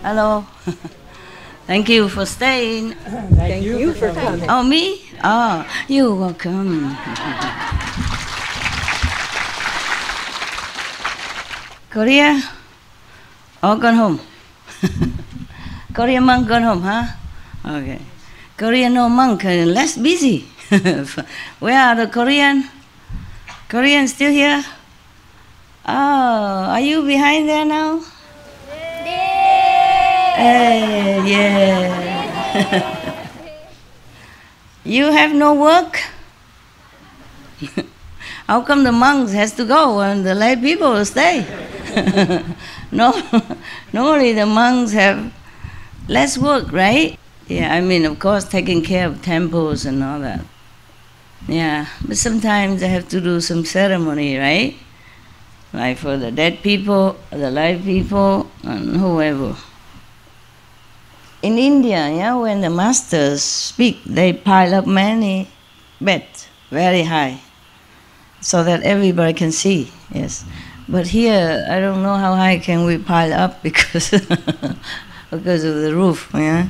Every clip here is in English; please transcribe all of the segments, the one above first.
Hello. Thank you for staying. Thank you for coming. Oh, me? Oh, you're welcome. Korea? All gone home. Korean monk gone home, huh? Okay. Korean no monk, less busy. Where are the Korean? Korean still here? Oh, are you behind there now? Yeah. You have no work? How come the monks has to go and the lay people will stay? No, normally the monks have less work, right? Yeah, I mean, of course, taking care of temples and all that. Yeah, but sometimes they have to do some ceremony, right? Like for the dead people, the live people, and whoever. In India, yeah, when the masters speak, they pile up many beds, very high, so that everybody can see, yes. But here, I don't know how high can we pile up because because of the roof, yeah.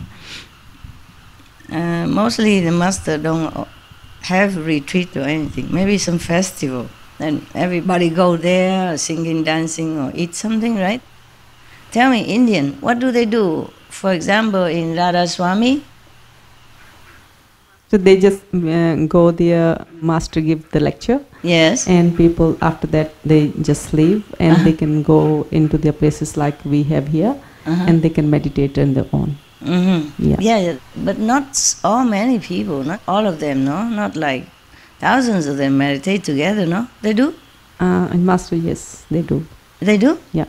Mostly the master don't have retreat or anything, maybe some festival. Then everybody go there, singing, dancing, or eat something, right? Tell me, Indian, what do they do? For example, in Radha Swami? So they just go there, master give the lecture. Yes. And people after that they just leave and they can go into their places like we have here and they can meditate on their own. Yeah, but not all many people, not all of them, no? Not like thousands of them meditate together, no? They do? And master, yes, they do. They do? Yeah.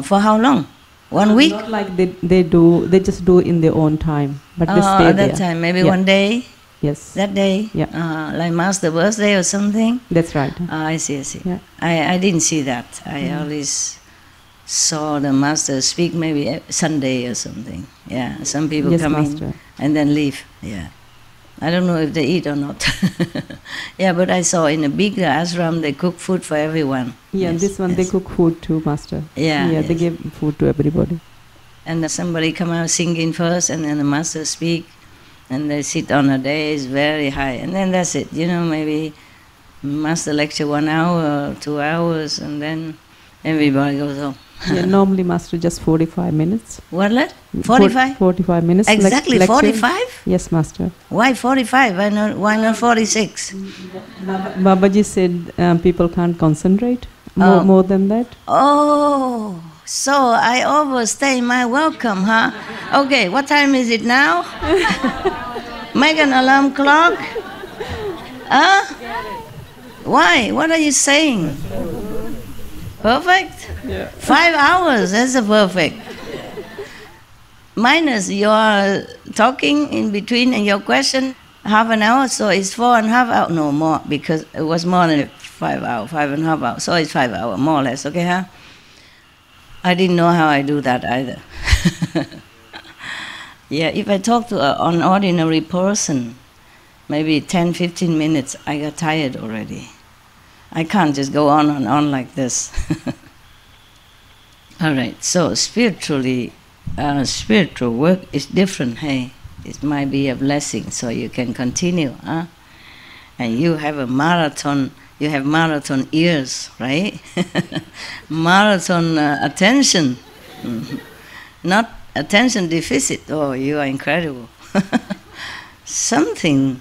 For how long? 1 week? Not like they do, they just do in their own time, but they stay at there. that time, maybe 1 day? Yes. That day? Yeah. Like master birthday or something? That's right. I see. Yeah. I didn't see that. I always saw the master speak maybe Sunday or something. Yeah, some people come master. in and then leave. Yeah. I don't know if they eat or not. Yeah, but I saw in a big ashram they cook food for everyone. Yeah, yes, this one they cook food too, master. Yeah, they give food to everybody. And somebody come out singing first and then the master speak and they sit on a dais very high and then that's it. You know, maybe master lecture 1 hour or 2 hours and then everybody goes home. Yeah, normally master just 45 minutes. What? 45? 45 minutes. Exactly, 45? Yes, master. Why 45? Why not 46? Babaji said people can't concentrate more than that. Oh, so I overstay my welcome, huh? Okay, what time is it now? Make an alarm clock? Huh? Why? What are you saying? Perfect? Yeah. 5 hours, that's a perfect. Minus your talking in between and your question, half an hour, so it's 4.5 hours. No, more, because it was more than 5 hours, 5.5 hours. So it's 5 hours, more or less, okay, huh? I didn't know how I do that either. Yeah, if I talk to an ordinary person, maybe 10, 15 minutes, I got tired already. I can't just go on and on like this. All right, so spiritually, spiritual work is different, hey? It might be a blessing, so you can continue, huh? And you have a marathon, you have marathon ears, right? Marathon attention, not attention deficit. Oh, you are incredible. Something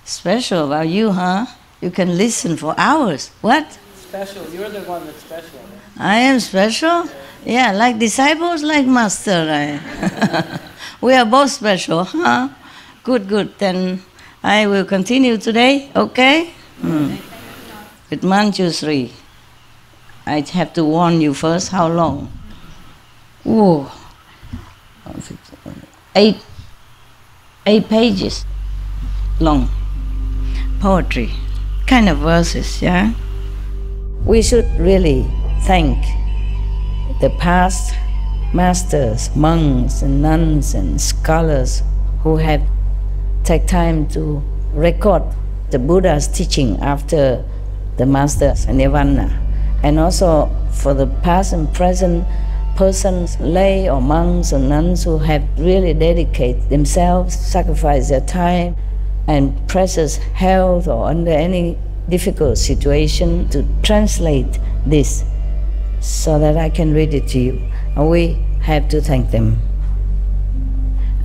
special about you, huh? You can listen for hours. What? Special. You're the one that's special. I am special? Yeah, like disciples, like master. Right? We are both special, huh? Good. Then I will continue today, okay? With Manjushri. I have to warn you first, how long? Whoa. 8 pages long. Poetry. Kind of verses, yeah? We should really thank the past masters, monks and nuns and scholars who have taken time to record the Buddha's teaching after the master's nirvana, and also for the past and present persons, lay or monks or nuns who have really dedicated themselves, sacrificed their time and precious health or under any difficult situation to translate this so that I can read it to you. And we have to thank them.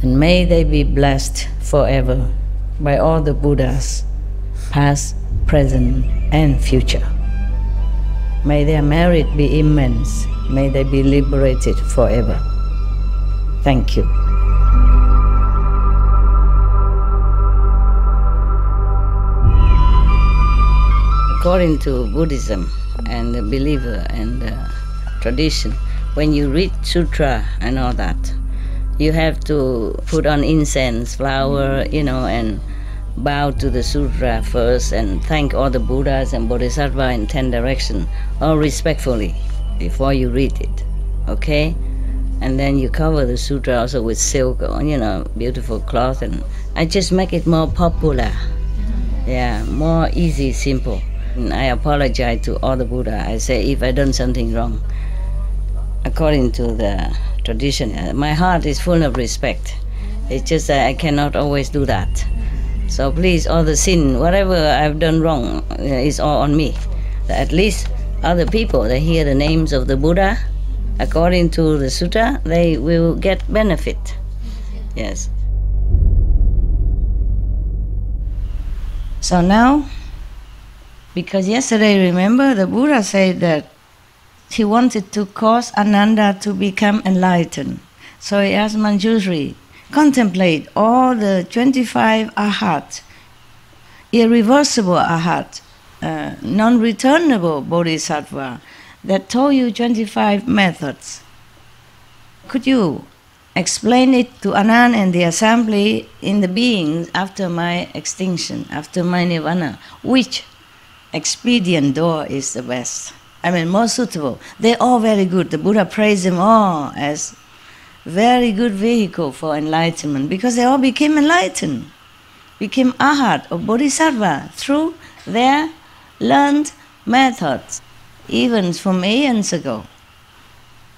And may they be blessed forever by all the Buddhas, past, present, and future. May their merit be immense. May they be liberated forever. Thank you. According to Buddhism and the believer and the tradition, when you read Sutra and all that, you have to put on incense, flower, and bow to the Sutra first and thank all the Buddhas and Bodhisattvas in 10 directions, all respectfully, before you read it, okay? And then you cover the Sutra also with silk or, beautiful cloth, and I just make it more popular. Yeah, more easy, simple. And I apologize to all the Buddha. I say if I done something wrong, according to the tradition, my heart is full of respect. It's just that I cannot always do that. So please, all the sin, whatever I've done wrong, is all on me. At least other people, they hear the names of the Buddha, according to the Sutra, they will get benefit. Yes. So now, because yesterday, remember, the Buddha said that he wanted to cause Ananda to become enlightened. So he asked Manjushri, contemplate all the 25 arhats, irreversible arhats, non-returnable bodhisattva that told you 25 methods. Could you explain it to Anand and the assembly in the beings after my extinction, after my nirvana? Which expedient door is the best? Most suitable. They're all very good. The Buddha praised them all as very good vehicle for enlightenment because they all became enlightened, became arhat or bodhisattva through their learned methods, even from aeons ago.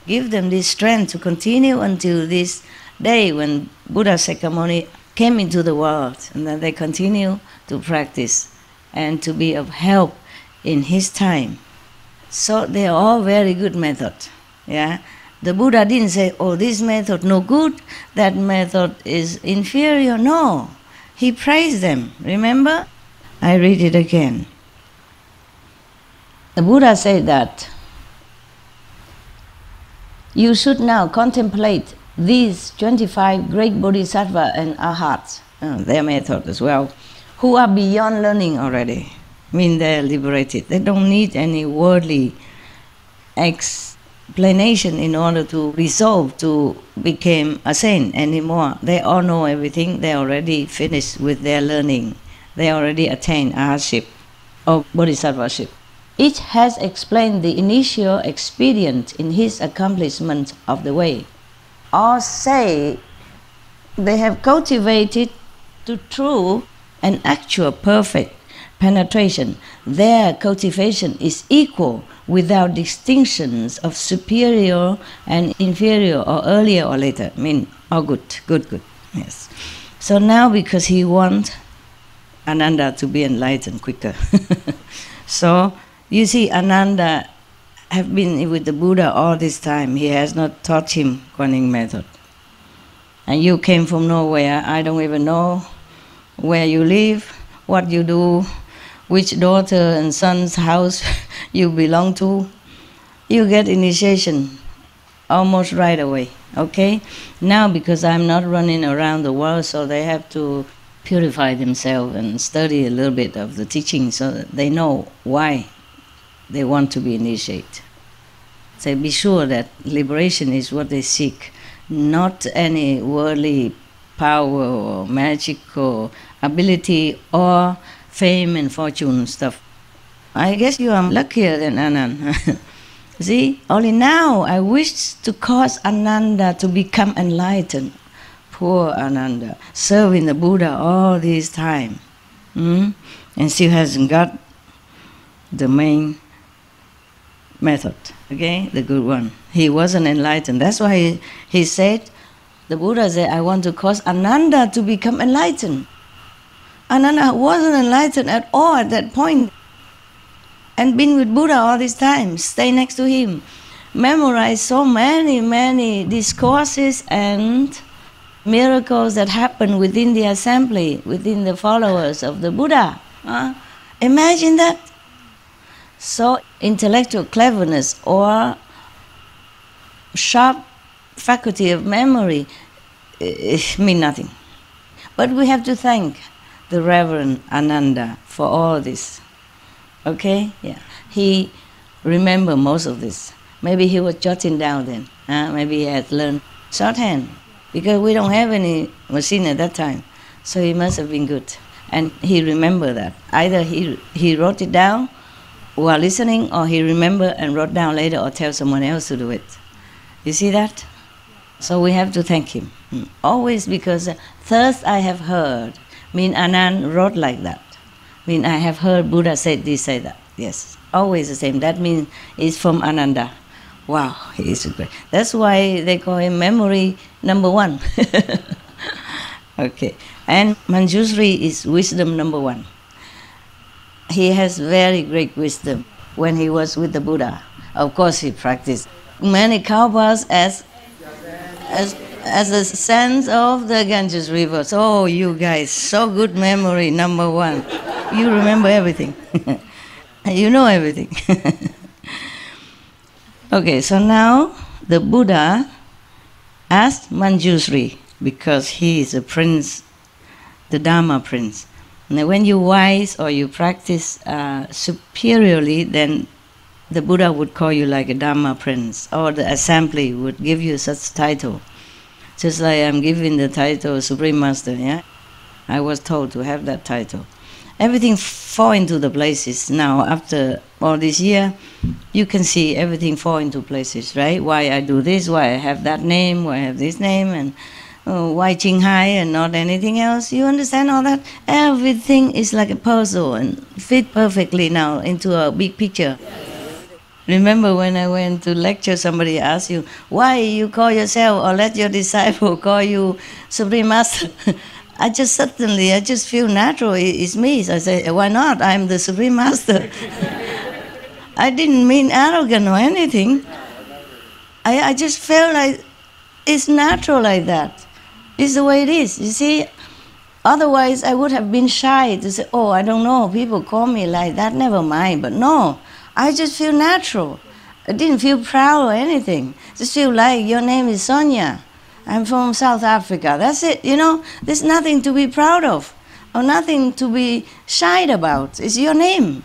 Give them this strength to continue until this day when Buddha Sakyamuni came into the world, and then they continue to practice and to be of help in his time. So they are all very good methods. Yeah? The Buddha didn't say, oh, this method no good, that method is inferior. No, he praised them. Remember? I read it again. The Buddha said that you should now contemplate these 25 great bodhisattva and arhats, their method as well, who are beyond learning already. They're liberated. They don't need any worldly explanation in order to resolve to become a saint anymore. They all know everything. They already finished with their learning. They already attained arhatship or bodhisattvaship. Each has explained the initial expedient in his accomplishment of the way. All say they have cultivated to true and actual perfect penetration. Their cultivation is equal without distinctions of superior and inferior or earlier or later. All good. Yes. So now because he wants Ananda to be enlightened quicker. So you see, Ananda have been with the Buddha all this time. He has not taught him Kuan Yin method. And you came from nowhere. I don't even know where you live, what you do, which daughter and son's house you belong to. You get initiation almost right away, okay? Now because I'm not running around the world, so they have to purify themselves and study a little bit of the teaching so that they know why they want to be initiated. So be sure that liberation is what they seek, not any worldly power or magical ability or fame and fortune stuff. I guess you are luckier than Anand. See, only now I wish to cause Ananda to become enlightened. Poor Ananda, serving the Buddha all this time, and still hasn't got the main method, okay, the good one. he wasn't enlightened. That's why he said, the Buddha said, I want to cause Ananda to become enlightened. Ananda wasn't enlightened at all at that point, and been with Buddha all this time, stay next to him, memorize so many discourses and miracles that happen within the assembly, within the followers of the Buddha. Imagine that. So intellectual cleverness or sharp faculty of memory mean nothing. But we have to thank the Reverend Ananda for all this. Okay? Yeah. He remembered most of this. Maybe he was jotting down then. Maybe he had learned shorthand. Because we don't have any machine at that time. So he must have been good. And he remembered that. Either he wrote it down while listening, or he remembered and wrote down later, or tell someone else to do it. You see that? So we have to thank him. Always, because first I have heard, mean Anand wrote like that. Mean I have heard Buddha say this, say that. Yes, always the same. That means it's from Ananda. Wow, he is great. That's why they call him memory number one. Okay, and Manjushri is wisdom number one. He has very great wisdom when he was with the Buddha. Of course, he practiced many kalpas as the sands of the Ganges River. So you guys, so good memory, number one. You remember everything. You know everything. Okay, so now the Buddha asked Manjushri, because he is a prince, the Dharma prince. Now when you wise or you practice superiorly, then the Buddha would call you like a Dharma prince, or the assembly would give you such title. Just like I'm giving the title Supreme Master, yeah? I was told to have that title. Everything fall into the places now. After all this year, you can see everything fall into places, right? Why I do this, why I have that name, why I have this name, and why Qinghai and not anything else. You understand all that? Everything is like a puzzle and fit perfectly now into a big picture. Remember when I went to lecture, somebody asked you, why you call yourself or let your disciple call you Supreme Master? I just feel natural, it's me. So I say, why not? I'm the Supreme Master. I didn't mean arrogant or anything. I just felt like it's natural like that. It's the way it is, you see. Otherwise, I would have been shy to say, oh, I don't know, people call me like that, never mind. But no, I just feel natural. I didn't feel proud or anything. Just feel like your name is Sonia. I'm from South Africa. That's it, you know. There's nothing to be proud of or nothing to be shy about. It's your name,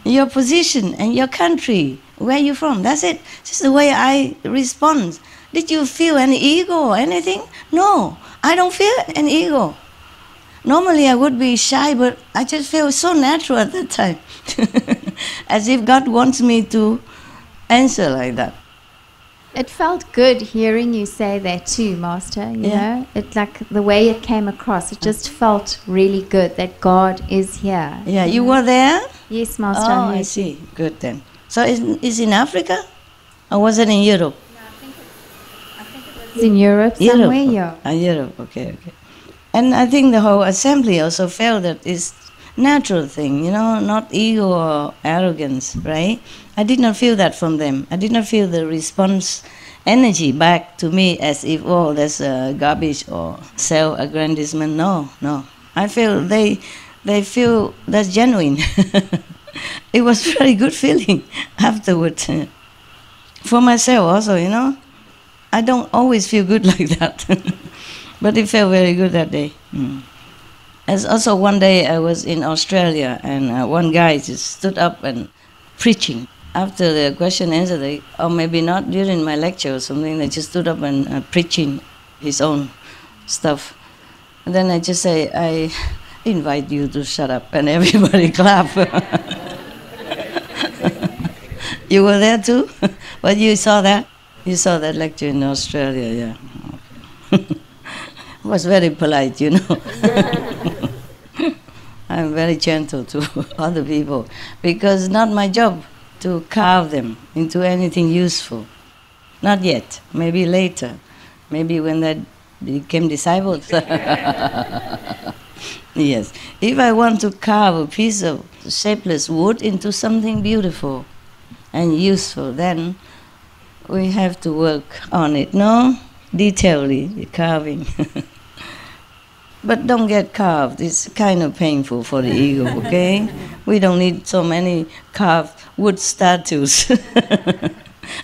your position, and your country, where you're from. That's it. Just the way I respond. Did you feel any ego or anything? No, I don't feel any ego. Normally I would be shy, but I just feel so natural at that time. As if God wants me to answer like that. It felt good hearing you say that too, Master. You know, it like the way it came across. It just felt really good that God is here. Yeah, you were there? Yes, Master. Oh, I see. Good then. So is in Africa, or was it in Europe? No, I think it was in Europe somewhere. Yeah. Europe. Okay. And I think the whole assembly also felt that it's natural thing, you know, not ego or arrogance, right? I did not feel that from them. I did not feel the response energy back to me as if, oh, that's garbage or self-aggrandizement. No. I feel they feel that's genuine. It was very good feeling afterwards. For myself also, you know. I don't always feel good like that. But it felt very good that day. As also one day I was in Australia, and one guy just stood up and preaching. After the question and answer, or maybe not during my lecture or something, they just stood up and preaching his own stuff. And then I just say, I invite you to shut up, and everybody clap. You were there too? But you saw that? You saw that lecture in Australia, yeah. I was very polite, you know. I'm very gentle to other people, because it's not my job to carve them into anything useful. Not yet. Maybe later. Maybe when they became disciples. Yes. If I want to carve a piece of shapeless wood into something beautiful and useful, then we have to work on it, no? Detailedly, carving. But don't get carved. It's kind of painful for the ego, okay? We don't need so many carved wood statues.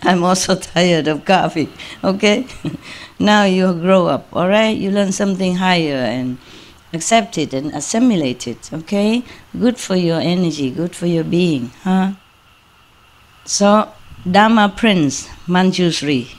I'm also tired of carving, okay? Now you grow up, all right? You learn something higher and accept it and assimilate it, okay? Good for your energy, good for your being, huh? So, Dharma Prince Manjushri,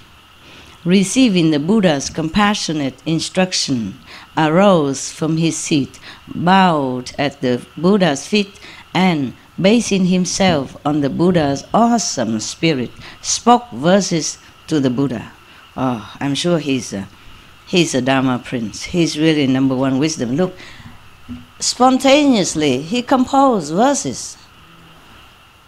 receiving the Buddha's compassionate instruction, arose from his seat, bowed at the Buddha's feet, and, basing himself on the Buddha's awesome spirit, spoke verses to the Buddha. Oh, I'm sure he's a Dharma Prince. He's really number one wisdom. Look, spontaneously he composed verses.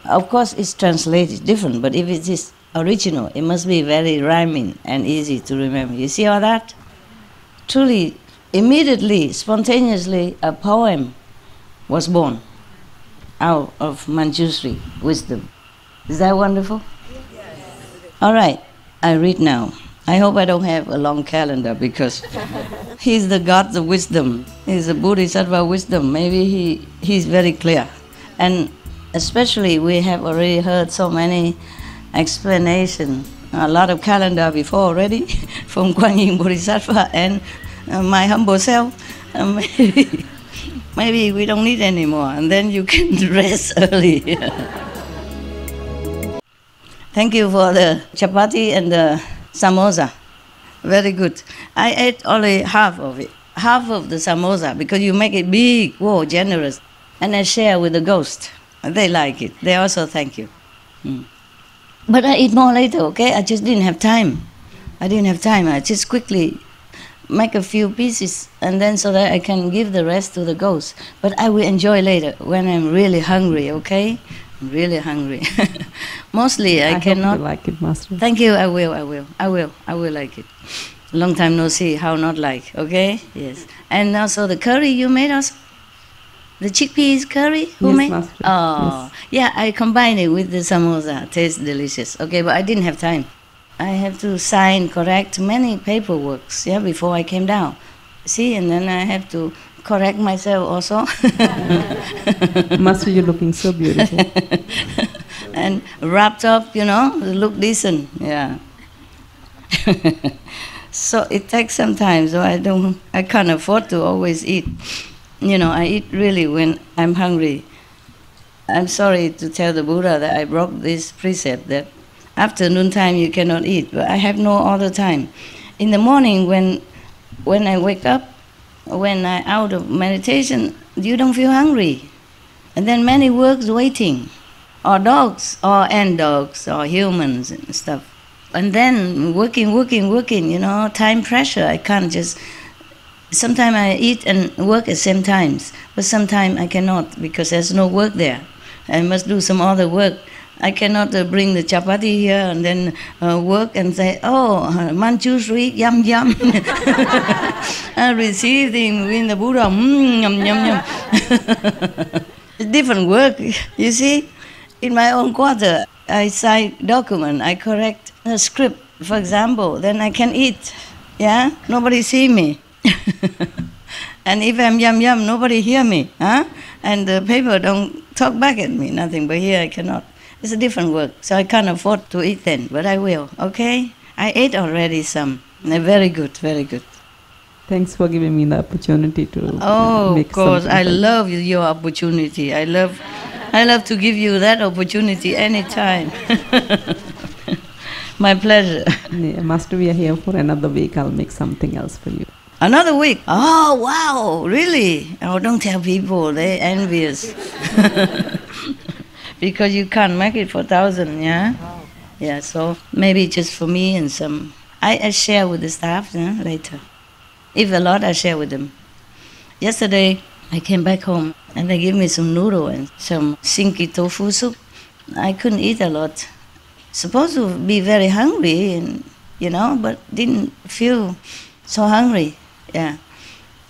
Of course, it's translated different, but if it is original, it must be very rhyming and easy to remember. You see all that? Truly, immediately, spontaneously, a poem was born out of Manjushri wisdom. Is that wonderful? Yes. All right, I read now. I hope I don't have a long calendar because he's the God of wisdom. He's a Bodhisattva wisdom. Maybe he's very clear. And especially we have already heard so many explanations, a lot of calendar before already from Kuan Yin Bodhisattva and my humble self. Maybe we don't need any more, and then you can rest early. Thank you for the chapati and the samosa. Very good. I ate only half of it, half of the samosa, because you make it big, whoa, generous. And I share with the ghost. They like it. They also thank you. But I eat more later, okay? I just didn't have time. I just quickly make a few pieces, and then so that I can give the rest to the ghost. But I will enjoy later when I'm really hungry, okay? I'm really hungry. Mostly I cannot. Hope you like it, Master. Thank you. I will like it. Long time no see. How not like? Okay. Yes. And also the curry you made also. The chickpeas curry. Who made? Master. Oh, yes. Yeah. I combined it with the samosa. Tastes delicious. Okay, but I didn't have time. I have to sign, correct many paperworks. Yeah, before I came down. See, and then I have to correct myself also. Master, you're looking so beautiful. And wrapped up, look decent. Yeah. So it takes some time. So I can't afford to always eat. I eat really when I'm hungry. I'm sorry to tell the Buddha that I broke this precept that afternoon time you cannot eat, but I have no other time. In the morning when I wake up, when I'm out of meditation, you don't feel hungry. And then many works waiting, or dogs, and dogs, or humans and stuff. And then working, time pressure, I can't just... Sometimes I eat and work at same times, but sometimes I cannot because there's no work there. I must do some other work. I cannot bring the chapati here and then work and say, oh, Manjushri, yum yum. I receive him in the Buddha, yum yum yum. It's different work, you see. In my own quarter, I sign document, I correct a script, for example, then I can eat. Yeah, nobody see me. And if I'm yum yum, nobody hear me. Huh? And the paper don't talk back at me, nothing, but here I cannot. It's a different work, so I can't afford to eat then, but I will, okay? I ate already some. Very good, very good. Thanks for giving me the opportunity to make of course, something. I love your opportunity. I love to give you that opportunity anytime. My pleasure. Yeah, Master, we are here for another week. I'll make something else for you. Another week? Oh, wow, really? Oh, don't tell people, they're envious. Because you can't make it for 1,000, yeah? Wow. Yeah, so maybe just for me and some... I share with the staff later. If a lot, I share with them. Yesterday, I came back home and they gave me some noodle and some stinky tofu soup. I couldn't eat a lot. supposed to be very hungry, and, but didn't feel so hungry. Yeah.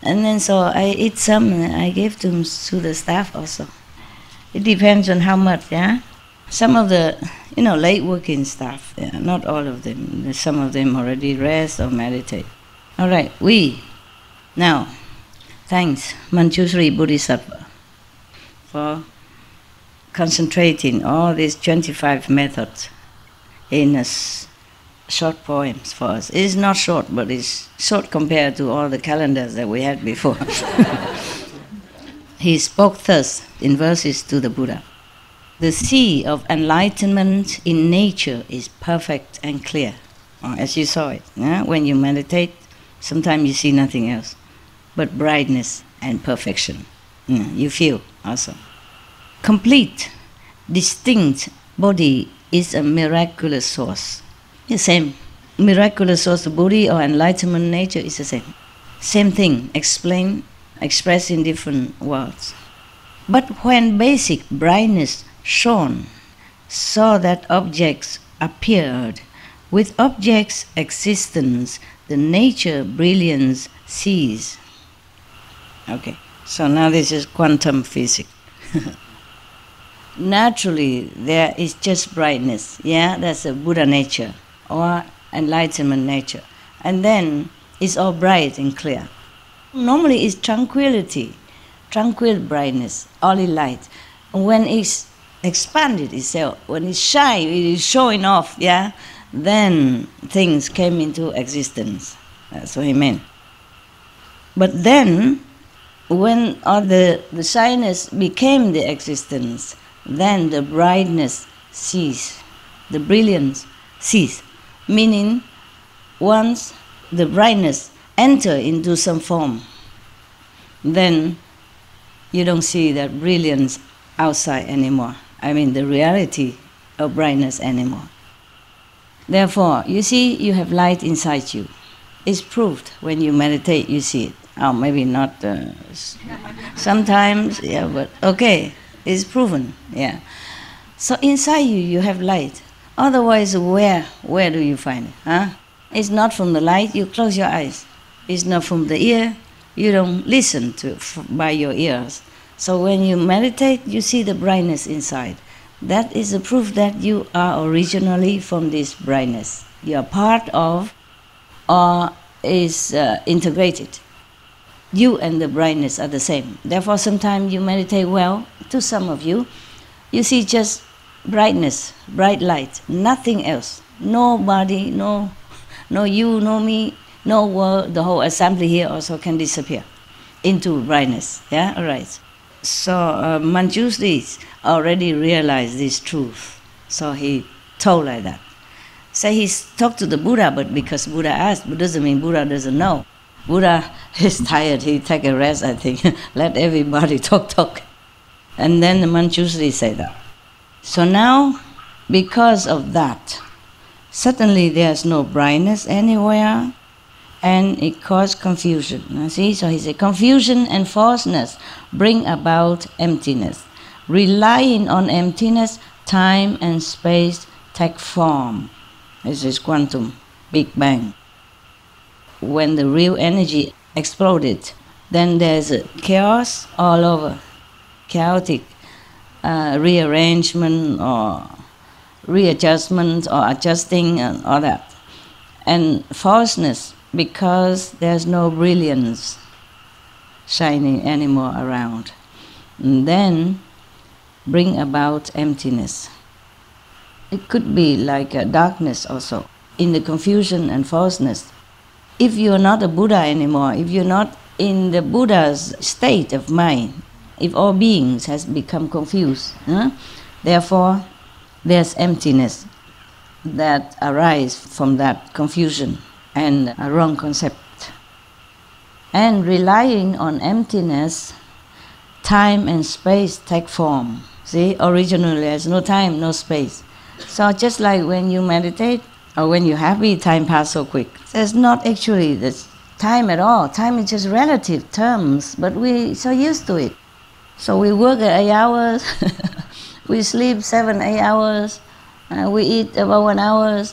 And then so I eat some and I gave to the staff also. It depends on how much, yeah. Some of the, late working staff, yeah, not all of them. Some of them already rest or meditate. All right, now, thanks Manjushri Bodhisattva for concentrating all these 25 methods in short poems for us. It's not short, but it's short compared to all the calendars that we had before. He spoke thus in verses to the Buddha. The sea of enlightenment in nature is perfect and clear. As you saw it, yeah? When you meditate, sometimes you see nothing else but brightness and perfection. You feel also. Complete, distinct body is a miraculous source. The same. Miraculous source of body or enlightenment nature is the same. Same thing, expressed in different words. But when basic brightness shone, so that objects appeared, with objects' existence, the nature brilliance ceased. Okay, so now this is quantum physics. Naturally, there is just brightness. Yeah, that's a Buddha nature or enlightenment nature. And then it's all bright and clear. Normally it's tranquility, tranquil brightness, only light. When it's expanded itself, when it's shine, it is showing off, yeah, then things came into existence. That's what he meant. But then, when all the shyness became the existence, then the brightness ceased, the brilliance ceased. Meaning, once the brightness enter into some form, then you don't see that brilliance outside anymore. I mean, the reality of brightness anymore. Therefore, you see, you have light inside you. It's proved when you meditate, you see it. Oh, maybe not sometimes, yeah, but okay, it's proven, yeah. So inside you, you have light. Otherwise, where do you find it? Huh? It's not from the light, you close your eyes. It's not from the ear, you don't listen to by your ears. So when you meditate, you see the brightness inside. That is a proof that you are originally from this brightness. You are part of or is integrated. You and the brightness are the same. Therefore, sometimes you meditate well. To some of you, you see just brightness, bright light, nothing else. Nobody, no you, no me, no world. The whole assembly here also can disappear into brightness. Yeah, all right. So Manjushri already realized this truth. So he told like that. So he talked to the Buddha, but because Buddha asked, but doesn't mean Buddha doesn't know. Buddha is tired, he take a rest, I think. Let everybody talk. And then the Manjushri said that. So now, because of that, suddenly there's no brightness anywhere, and it caused confusion. Now see, so he said, confusion and falseness bring about emptiness. Relying on emptiness, time and space take form. This is quantum, Big Bang. When the real energy exploded, then there's a chaos all over, chaotic rearrangement or readjustment or adjusting and all that. And falseness, because there's no brilliance shining anymore around. And then bring about emptiness. It could be like a darkness also, in the confusion and falseness. If you're not a Buddha anymore, if you're not in the Buddha's state of mind, if all beings has become confused, therefore there's emptiness that arises from that confusion and a wrong concept. And relying on emptiness, time and space take form. See, originally there's no time, no space. So just like when you meditate or when you're happy, time passes so quick. There's not actually this time at all. Time is just relative terms, but we're so used to it. So we work at 8 hours, we sleep 7, 8 hours, We eat about 1 hour,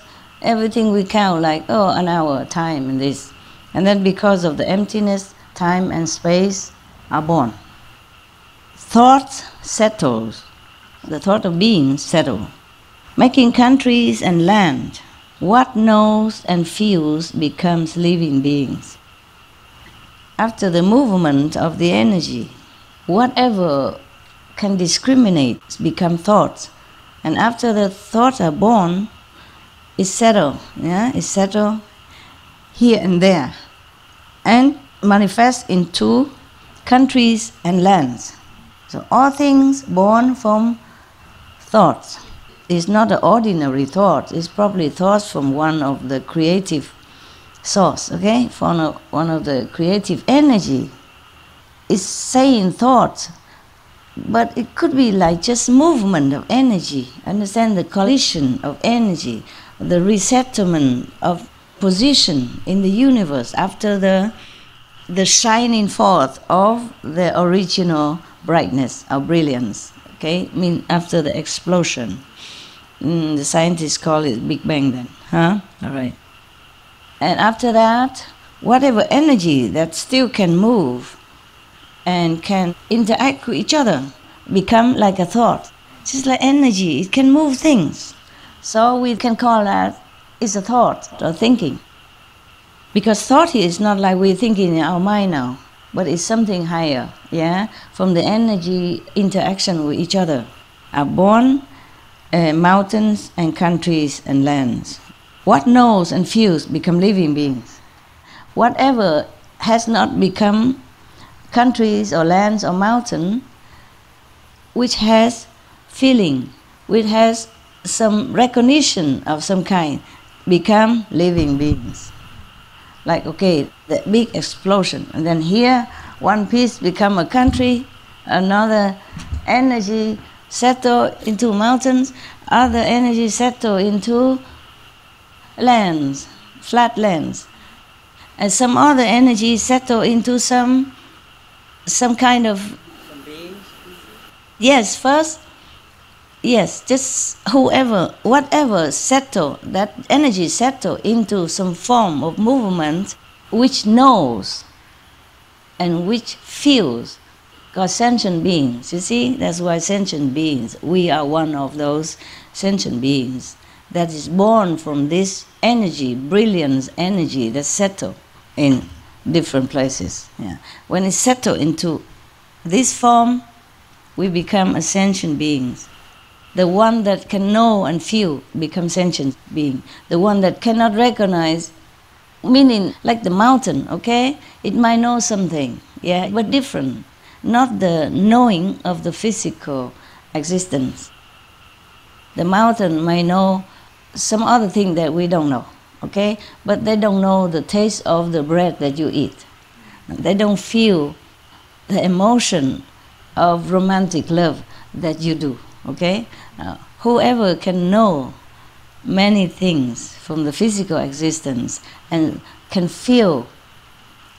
everything we count like, oh, an hour, time and this. And then because of the emptiness, time and space are born. Thought settles, the thought of being settle, making countries and land. What knows and feels becomes living beings. After the movement of the energy, whatever can discriminate become thoughts. And after the thoughts are born, it's settled, it's settled here and there, and manifest into countries and lands. So all things born from thoughts. It's not an ordinary thought, it's probably thoughts from one of the creative source, okay? From one of the creative energy. It's saying thoughts, but it could be like just movement of energy. Understand the collision of energy, the resettlement of position in the universe after the shining forth of the original brightness or brilliance, okay? I mean after the explosion. The scientists call it Big Bang then, huh? All right. And after that, whatever energy that still can move and can interact with each other become like a thought. Just like energy, it can move things. So we can call that is a thought or thinking. Because thought here is not like we're thinking in our mind now, but it's something higher, from the energy interaction with each other are born mountains and countries and lands. What knows and feels become living beings. Whatever has not become countries or lands or mountain, which has feeling, which has some recognition of some kind, become living beings. Like, okay, the big explosion, and then here one piece become a country, another energy settle into mountains, other energy settle into lands, flat lands, and some other energy settle into some kind of just whatever settle, that energy settle into some form of movement which knows and which feels. Because sentient beings, you see, that's why sentient beings, we are one of those sentient beings that is born from this energy, brilliance energy that settle in different places. When it settle into this form, we become a sentient beings. The one that can know and feel becomes sentient being. The one that cannot recognize, meaning like the mountain, okay? It might know something, but different. Not the knowing of the physical existence. The mountain may know some other thing that we don't know, okay? But they don't know the taste of the bread that you eat. They don't feel the emotion of romantic love that you do, okay? Whoever can know many things from the physical existence and can feel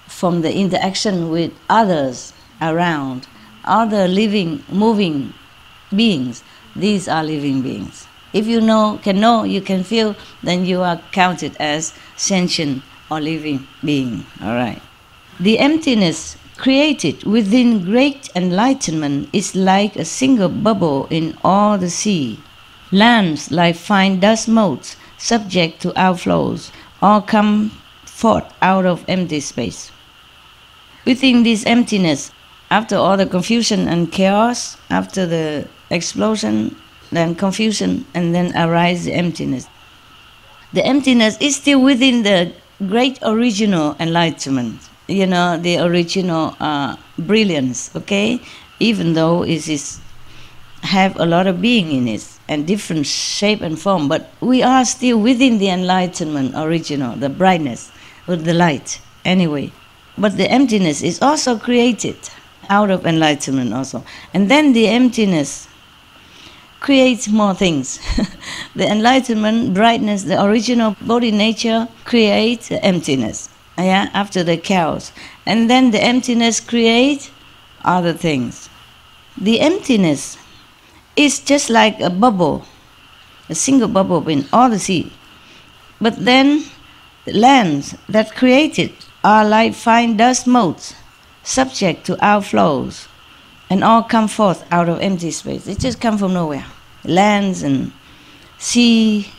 from the interaction with others around, other living, moving beings, these are living beings. If you can know, you can feel, then you are counted as sentient or living being, all right? The emptiness created within great enlightenment is like a single bubble in all the sea. Lands like fine dust motes, subject to outflows, all come forth out of empty space. Within this emptiness, after all the confusion and chaos, after the explosion, then confusion, and then arise the emptiness. The emptiness is still within the great original enlightenment, the original brilliance, okay? Even though it is have a lot of being in it and different shape and form, but we are still within the enlightenment original, the brightness with the light, anyway. But the emptiness is also created out of enlightenment also. And then the emptiness creates more things. The enlightenment, brightness, the original body nature creates the emptiness, after the chaos. And then the emptiness creates other things. The emptiness is just like a bubble a single bubble in all the sea. But then the lands that created are like fine dust motes, subject to outflows, and all come forth out of empty space. They just come from nowhere. Lands and sea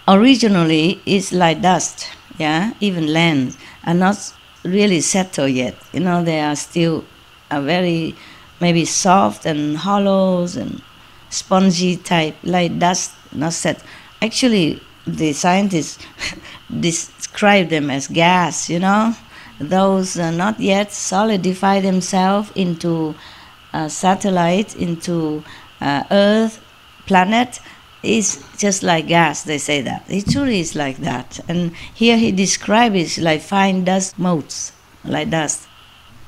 originally is like dust. Yeah, even lands are not really settled yet. You know, they are still very maybe soft and hollows and spongy type, like dust, not set. Actually, the scientists describe them as gas, you know. Those not yet solidify themselves into satellite, into Earth, planet, is just like gas, they say that. It truly is like that. And here he describes it like fine dust motes, like dust.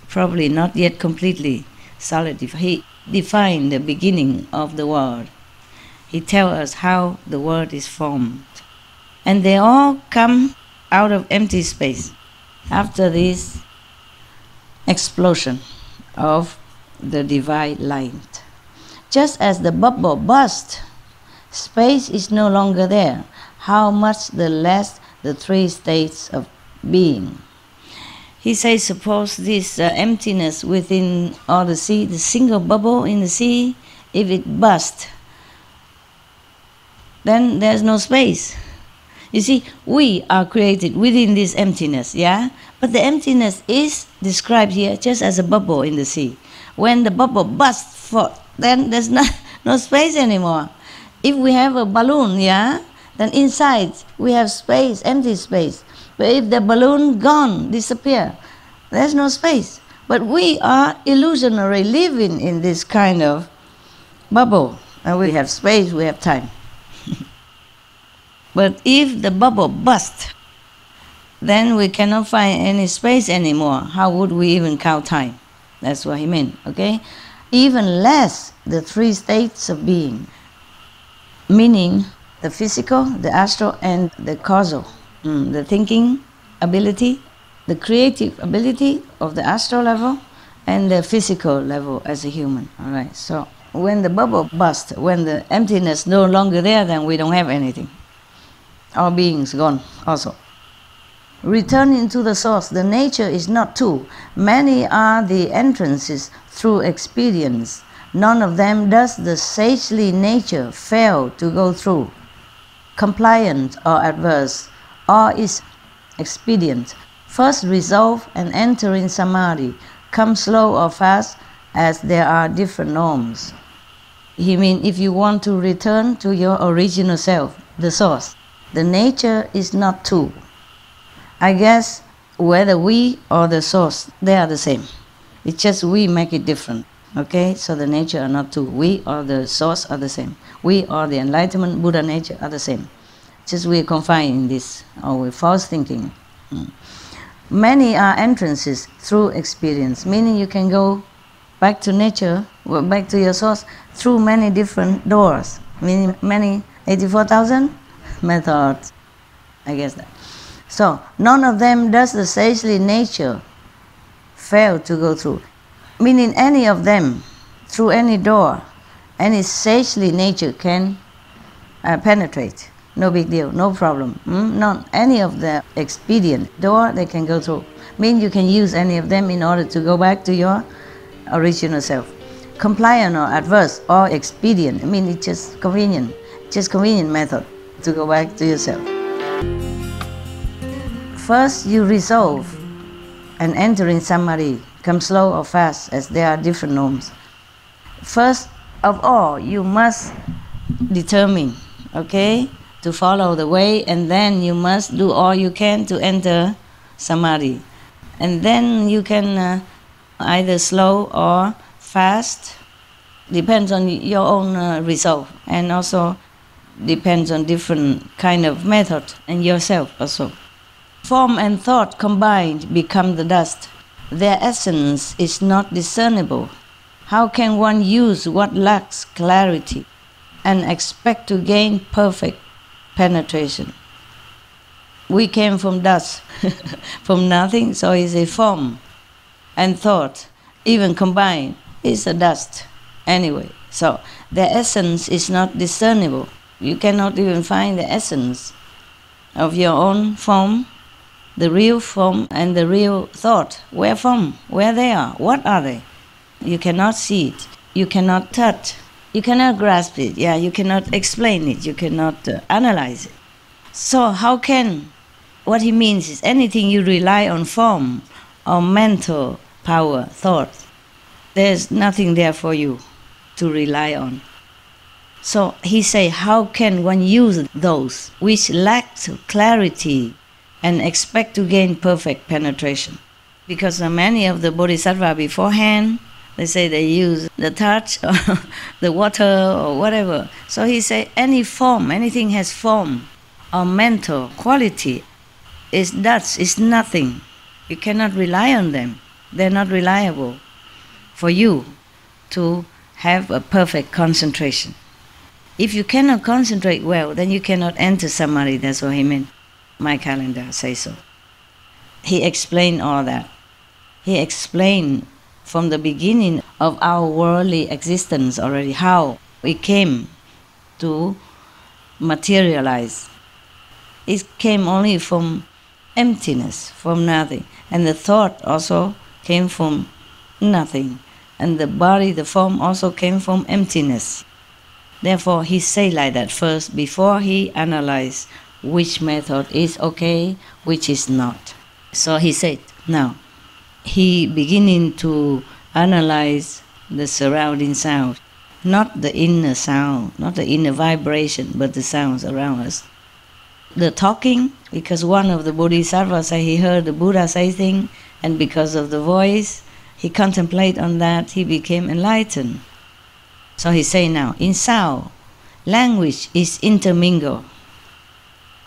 Probably not yet completely solidified. He defined the beginning of the world. He tells us how the world is formed. And they all come out of empty space after this explosion of the divine light. Just as the bubble burst, space is no longer there. How much the less the three states of being. He says, suppose this emptiness within all the sea, the single bubble in the sea, if it bursts, then there's no space. You see, we are created within this emptiness, yeah? But the emptiness is described here just as a bubble in the sea. When the bubble bursts forth, then there's no space anymore. If we have a balloon, yeah, then inside we have space, empty space. But if the balloon gone, disappear, there's no space. But we are illusionary living in this kind of bubble. And we have space, we have time. But if the bubble bursts, then we cannot find any space anymore. How would we even count time? That's what he meant, okay? Even less the three states of being, meaning the physical, the astral, and the causal. The thinking ability, the creative ability of the astral level, and the physical level as a human. All right. So when the bubble bursts, when the emptiness no longer there, then we don't have anything. Our being's gone also. Returning to the source, the nature is not two. Many are the entrances through experience. None of them does the sagely nature fail to go through. Compliant or adverse, or is expedient. First resolve and enter in samadhi. Come slow or fast, as there are different norms. He means if you want to return to your original self, the source, the nature is not two. I guess whether we or the source, they are the same. It's just we make it different. Okay, so the nature are not two. We or the source are the same. We or the enlightenment Buddha nature are the same. Just we are confined in this, or with false thinking. Many are entrances through experience, meaning you can go back to nature, back to your source, through many different doors, meaning many 84,000 methods, I guess that. So, none of them does the sagely nature fail to go through, meaning any of them, through any door, any sagely nature can penetrate. No big deal, no problem. Not any of the expedient door they can go through. Mean you can use any of them in order to go back to your original self. Compliant or adverse or expedient, I mean it's just convenient method to go back to yourself. First you resolve and enter in samadhi. Come slow or fast, as there are different norms. First of all, you must determine, okay, to follow the way, and then you must do all you can to enter samadhi. And then you can either slow or fast, depends on your own resolve, and also depends on different kind of method and yourself also. Form and thought combined become the dust. Their essence is not discernible. How can one use what lacks clarity and expect to gain perfect penetration? We came from dust, from nothing, so it's a form and thought, even combined, is a dust anyway. So their essence is not discernible. You cannot even find the essence of your own form, the real form and the real thought. Where from? Where they are? What are they? You cannot see it. You cannot touch. You cannot grasp it. Yeah, you cannot explain it. You cannot analyze it. So how can? What he means is anything you rely on form or mental power, thought, there's nothing there for you to rely on. So he say, how can one use those which lack clarity and expect to gain perfect penetration? Because many of the bodhisattva beforehand, they say they use the touch or the water or whatever. So he say any form, anything has form or mental quality is dust, is nothing. You cannot rely on them. They're not reliable for you to have a perfect concentration. If you cannot concentrate well, then you cannot enter samadhi. That's what he meant. My calendar says so. He explained all that. He explained from the beginning of our worldly existence already how we came to materialize. It came only from emptiness, from nothing. And the thought also came from nothing. And the body, the form also came from emptiness. Therefore, he say like that first before he analyze which method is okay, which is not. So he said, now, he beginning to analyze the surrounding sound, not the inner sound, not the inner vibration, but the sounds around us. The talking, because one of the bodhisattvas say he heard the Buddha say things, and because of the voice, he contemplated on that, he became enlightened. So he say now, in sound, language is intermingled.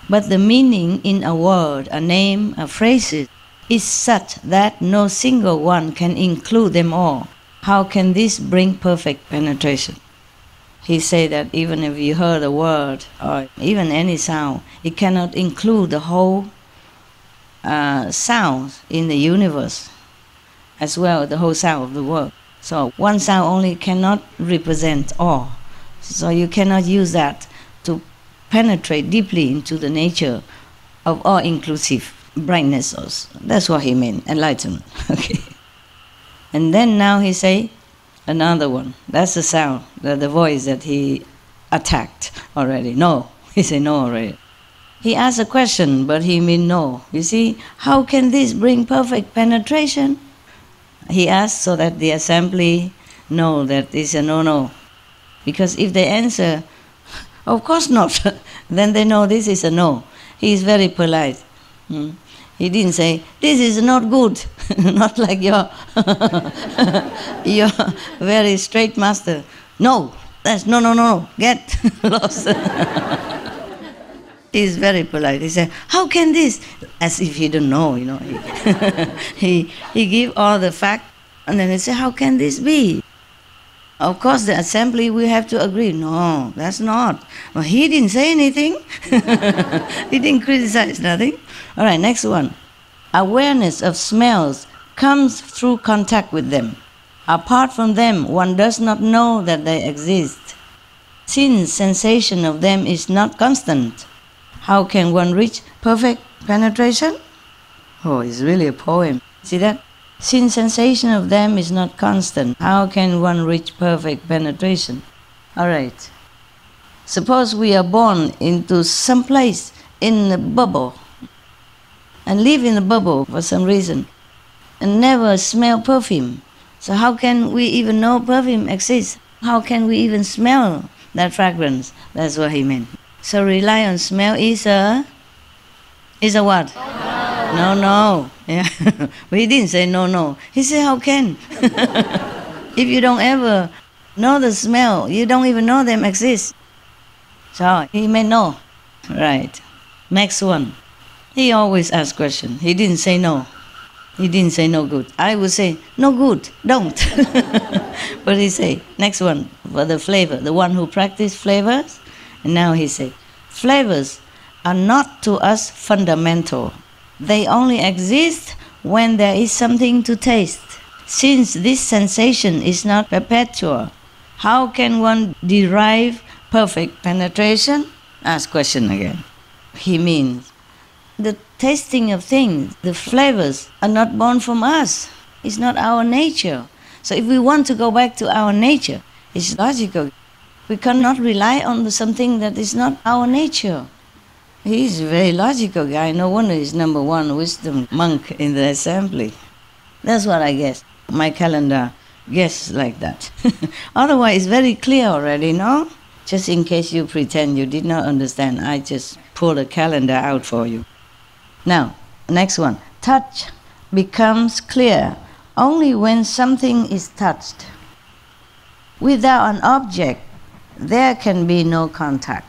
But the meaning in a word, a name, a phrase is such that no single one can include them all. How can this bring perfect penetration? He say that even if you heard a word or even any sound, it cannot include the whole sounds in the universe, as well as the whole sound of the world. So one sound only cannot represent all. So you cannot use that to penetrate deeply into the nature of all-inclusive brightness. That's what he meant, enlightenment. Okay. And then now he say another one. That's the sound, the voice that he attacked already. No, he said no already. He asked a question, but he mean no. You see, how can this bring perfect penetration? He asked so that the assembly know that it's a no-no. Because if they answer, of course not, then they know this is a no. He is very polite. He didn't say, this is not good, not like your very straight master. No, that's no, get lost. He is very polite. He said, how can this? As if he don't know, you know. He give all the fact, and then he said, how can this be? Of course, the assembly will have to agree. No, that's not. Well, he didn't say anything. He didn't criticize nothing. All right, next one. Awareness of smells comes through contact with them. Apart from them, one does not know that they exist. Since sensation of them is not constant, how can one reach perfect penetration? Oh, it's really a poem. See that? Since sensation of them is not constant, how can one reach perfect penetration? All right. Suppose we are born into some place in a bubble and live in a bubble for some reason and never smell perfume. So how can we even know perfume exists? How can we even smell that fragrance? That's what he meant. So rely on smell is a what? No. Yeah. But he didn't say no. He said, how can? If you don't ever know the smell, you don't even know them exist. So he meant no. Right. Next one. He always asks questions. He didn't say no. He didn't say no good. I would say, no good, don't. But he say, next one, for the flavor, the one who practiced flavors. And now he said, flavors are not to us fundamental. They only exist when there is something to taste. Since this sensation is not perpetual, how can one derive perfect penetration? Ask question again. He means the tasting of things, the flavors are not born from us. It's not our nature. So if we want to go back to our nature, it's logical. We cannot rely on something that is not our nature. He's a very logical guy. No wonder he's number one wisdom monk in the assembly. That's what I guess. My calendar guess like that. Otherwise, it's very clear already, no? Just in case you pretend you did not understand, I just pull a calendar out for you. Now, next one. Touch becomes clear only when something is touched. Without an object, there can be no contact.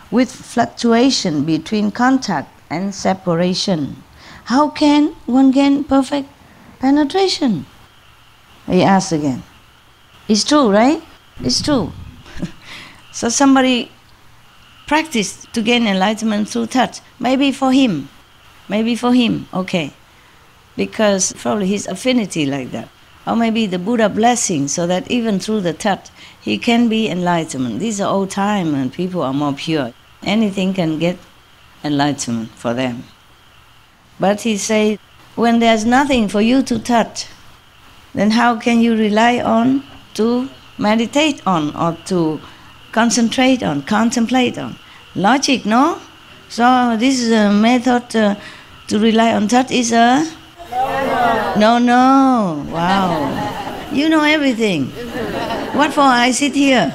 With fluctuation between contact and separation, how can one gain perfect penetration? He asks again. It's true, right? It's true. So somebody practiced to gain enlightenment through touch. Maybe for him, okay. Because probably his affinity like that. Or maybe the Buddha blessing, so that even through the touch, he can be enlightenment. These are old time and people are more pure. Anything can get enlightenment for them. But he said, when there's nothing for you to touch, then how can you rely on to meditate on or to concentrate on, contemplate on? Logic, no? So this is a method to rely on touch is a... No. Wow. You know everything. What for I sit here?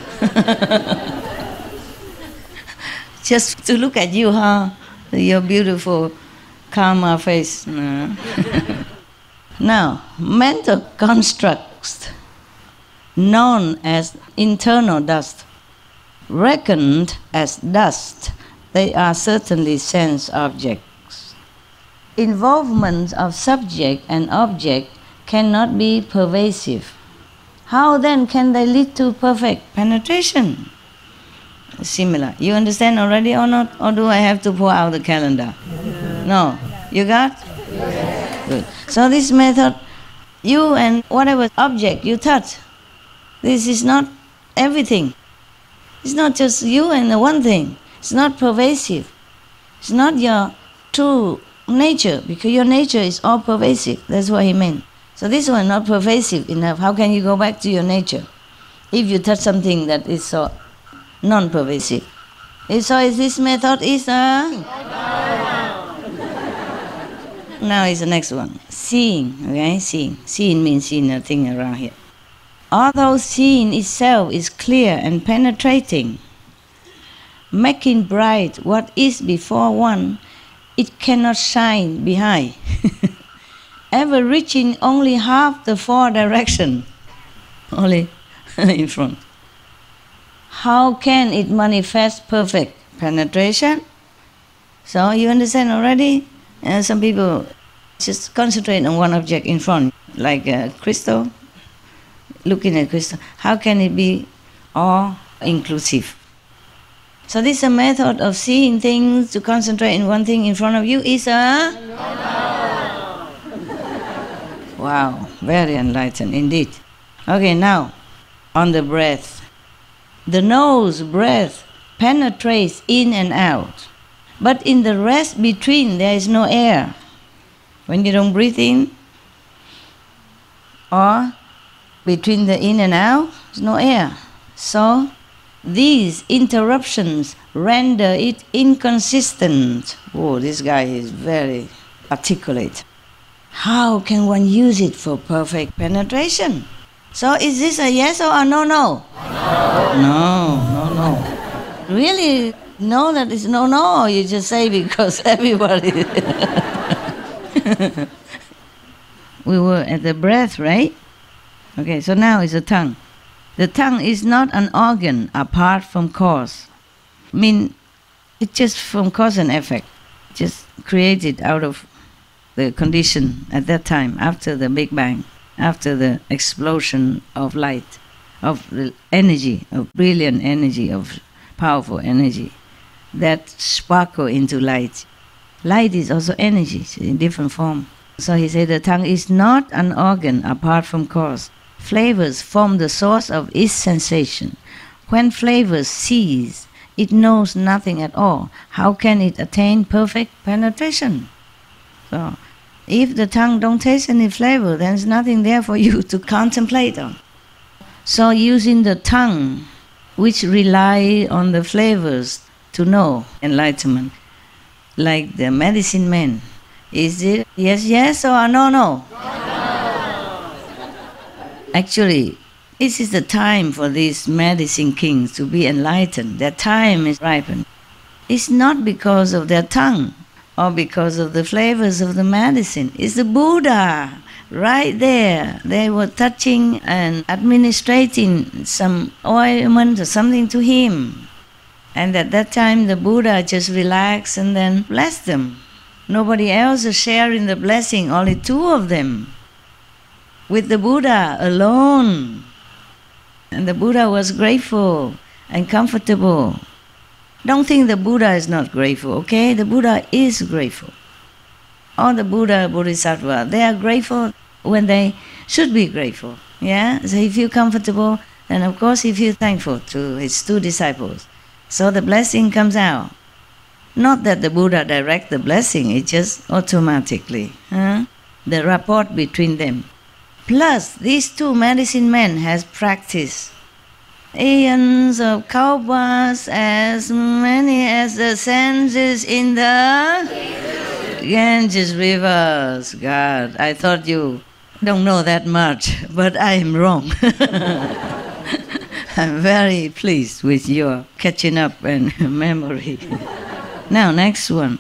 Just to look at you, huh? Your beautiful karma face. No. Now, mental constructs known as internal dust, reckoned as dust, they are certainly sense objects. Involvement of subject and object cannot be pervasive. How then can they lead to perfect penetration? Similar. You understand already or not? Or do I have to pull out the calendar? No. You got? Yes. Good. So this method, you and whatever object you touch, this is not everything. It's not just you and the one thing. It's not pervasive. It's not your true nature, because your nature is all pervasive. That's what he meant. So this one not pervasive enough. How can you go back to your nature if you touch something that is so non-pervasive? So is this method is Now is the next one. Seeing, okay? Seeing. Seeing means seeing nothing around here. Although seeing itself is clear and penetrating, making bright what is before one, it cannot shine behind, ever reaching only half the four directions, only in front. How can it manifest perfect penetration? So you understand already? Some people just concentrate on one object in front, like a crystal, looking at crystal. How can it be all inclusive? So this is a method of seeing things, to concentrate in one thing in front of you is a... Wow, very enlightened indeed. Okay, now, on the breath. The nose breath penetrates in and out, but in the rest between there is no air. When you don't breathe in, or between the in and out, there's no air. So these interruptions render it inconsistent. Oh, this guy is very articulate. How can one use it for perfect penetration? So is this a yes or a no? No. Really know that it's no, or you just say because everybody... We were at the breath, right? Okay, so now is the tongue. The tongue is not an organ apart from cause. I mean, it's just from cause and effect. Just created out of the condition at that time, after the Big Bang, after the explosion of light, of the energy, of brilliant energy, of powerful energy, that sparkle into light. Light is also energy, in different form. So he said the tongue is not an organ apart from cause. Flavors form the source of its sensation. When flavors cease, it knows nothing at all. How can it attain perfect penetration? So, if the tongue don't taste any flavor, then there's nothing there for you to contemplate on. So using the tongue, which rely on the flavors to know enlightenment, like the medicine man, is it yes, yes or no, no? Actually, this is the time for these medicine kings to be enlightened. Their time is ripened. It's not because of their tongue or because of the flavors of the medicine. It's the Buddha right there. They were touching and administrating some ointment or something to him. And at that time the Buddha just relaxed and then blessed them. Nobody else is sharing the blessing, only two of them. With the Buddha alone. And the Buddha was grateful and comfortable. Don't think the Buddha is not grateful, okay? The Buddha is grateful. All the Buddha, Bodhisattva, they are grateful when they should be grateful. Yeah? So he feels comfortable, and of course he feels thankful to his two disciples. So the blessing comes out. Not that the Buddha direct the blessing, it's just automatically. The rapport between them. Plus, these two medicine men has practiced eons of kalpas, as many as the senses in the Ganges rivers. God, I thought you don't know that much, but I am wrong. I'm very pleased with your catching up and memory. Now, next one.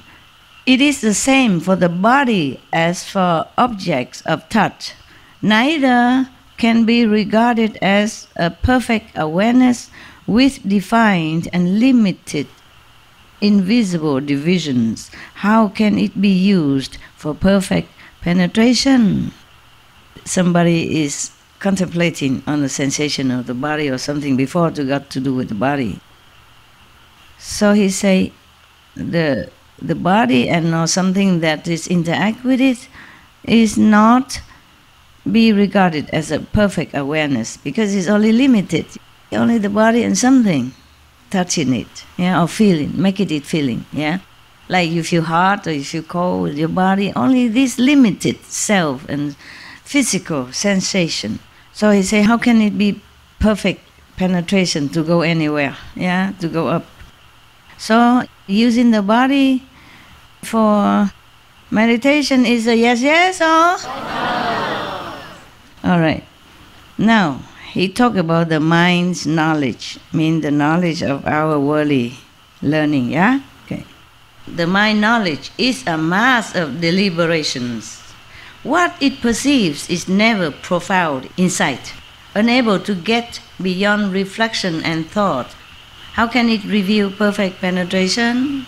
It is the same for the body as for objects of touch. Neither can be regarded as a perfect awareness with defined and limited invisible divisions. How can it be used for perfect penetration? Somebody is contemplating on the sensation of the body or something before to got to do with the body. So he say the body and or something that is interact with it is not be regarded as a perfect awareness because it's only limited. Only the body and something touching it, yeah, or feeling, making it feeling, yeah. Like you feel hot or you feel cold with your body, only this limited self and physical sensation. So he say, how can it be perfect penetration to go anywhere, yeah, to go up? So using the body for meditation is a yes, yes or? All right. Now, he talked about the mind's knowledge, mean the knowledge of our worldly learning, yeah? Okay. The mind knowledge is a mass of deliberations. What it perceives is never profound insight, unable to get beyond reflection and thought. How can it reveal perfect penetration?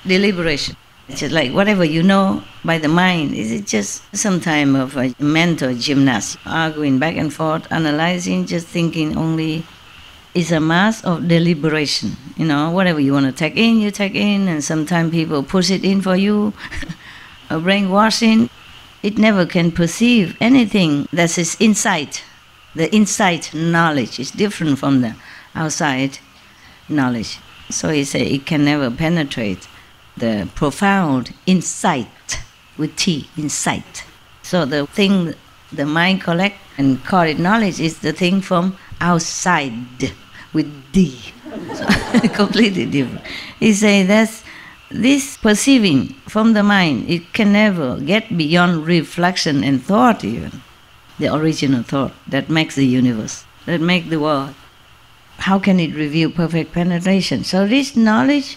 Deliberation. It's just like whatever you know by the mind, is it just some time of a mental gymnast, arguing back and forth, analyzing, just thinking only. It's a mass of deliberation. You know, whatever you want to take in, you take in, and sometimes people push it in for you, a brainwashing. It never can perceive anything that is inside. The inside knowledge is different from the outside knowledge. So he said it can never penetrate the profound insight with T, insight. So the thing the mind collect and call it knowledge is the thing from outside with D. So completely different. He say that's this perceiving from the mind, it can never get beyond reflection and thought even. The original thought that makes the universe, that makes the world. How can it reveal perfect penetration? So this knowledge,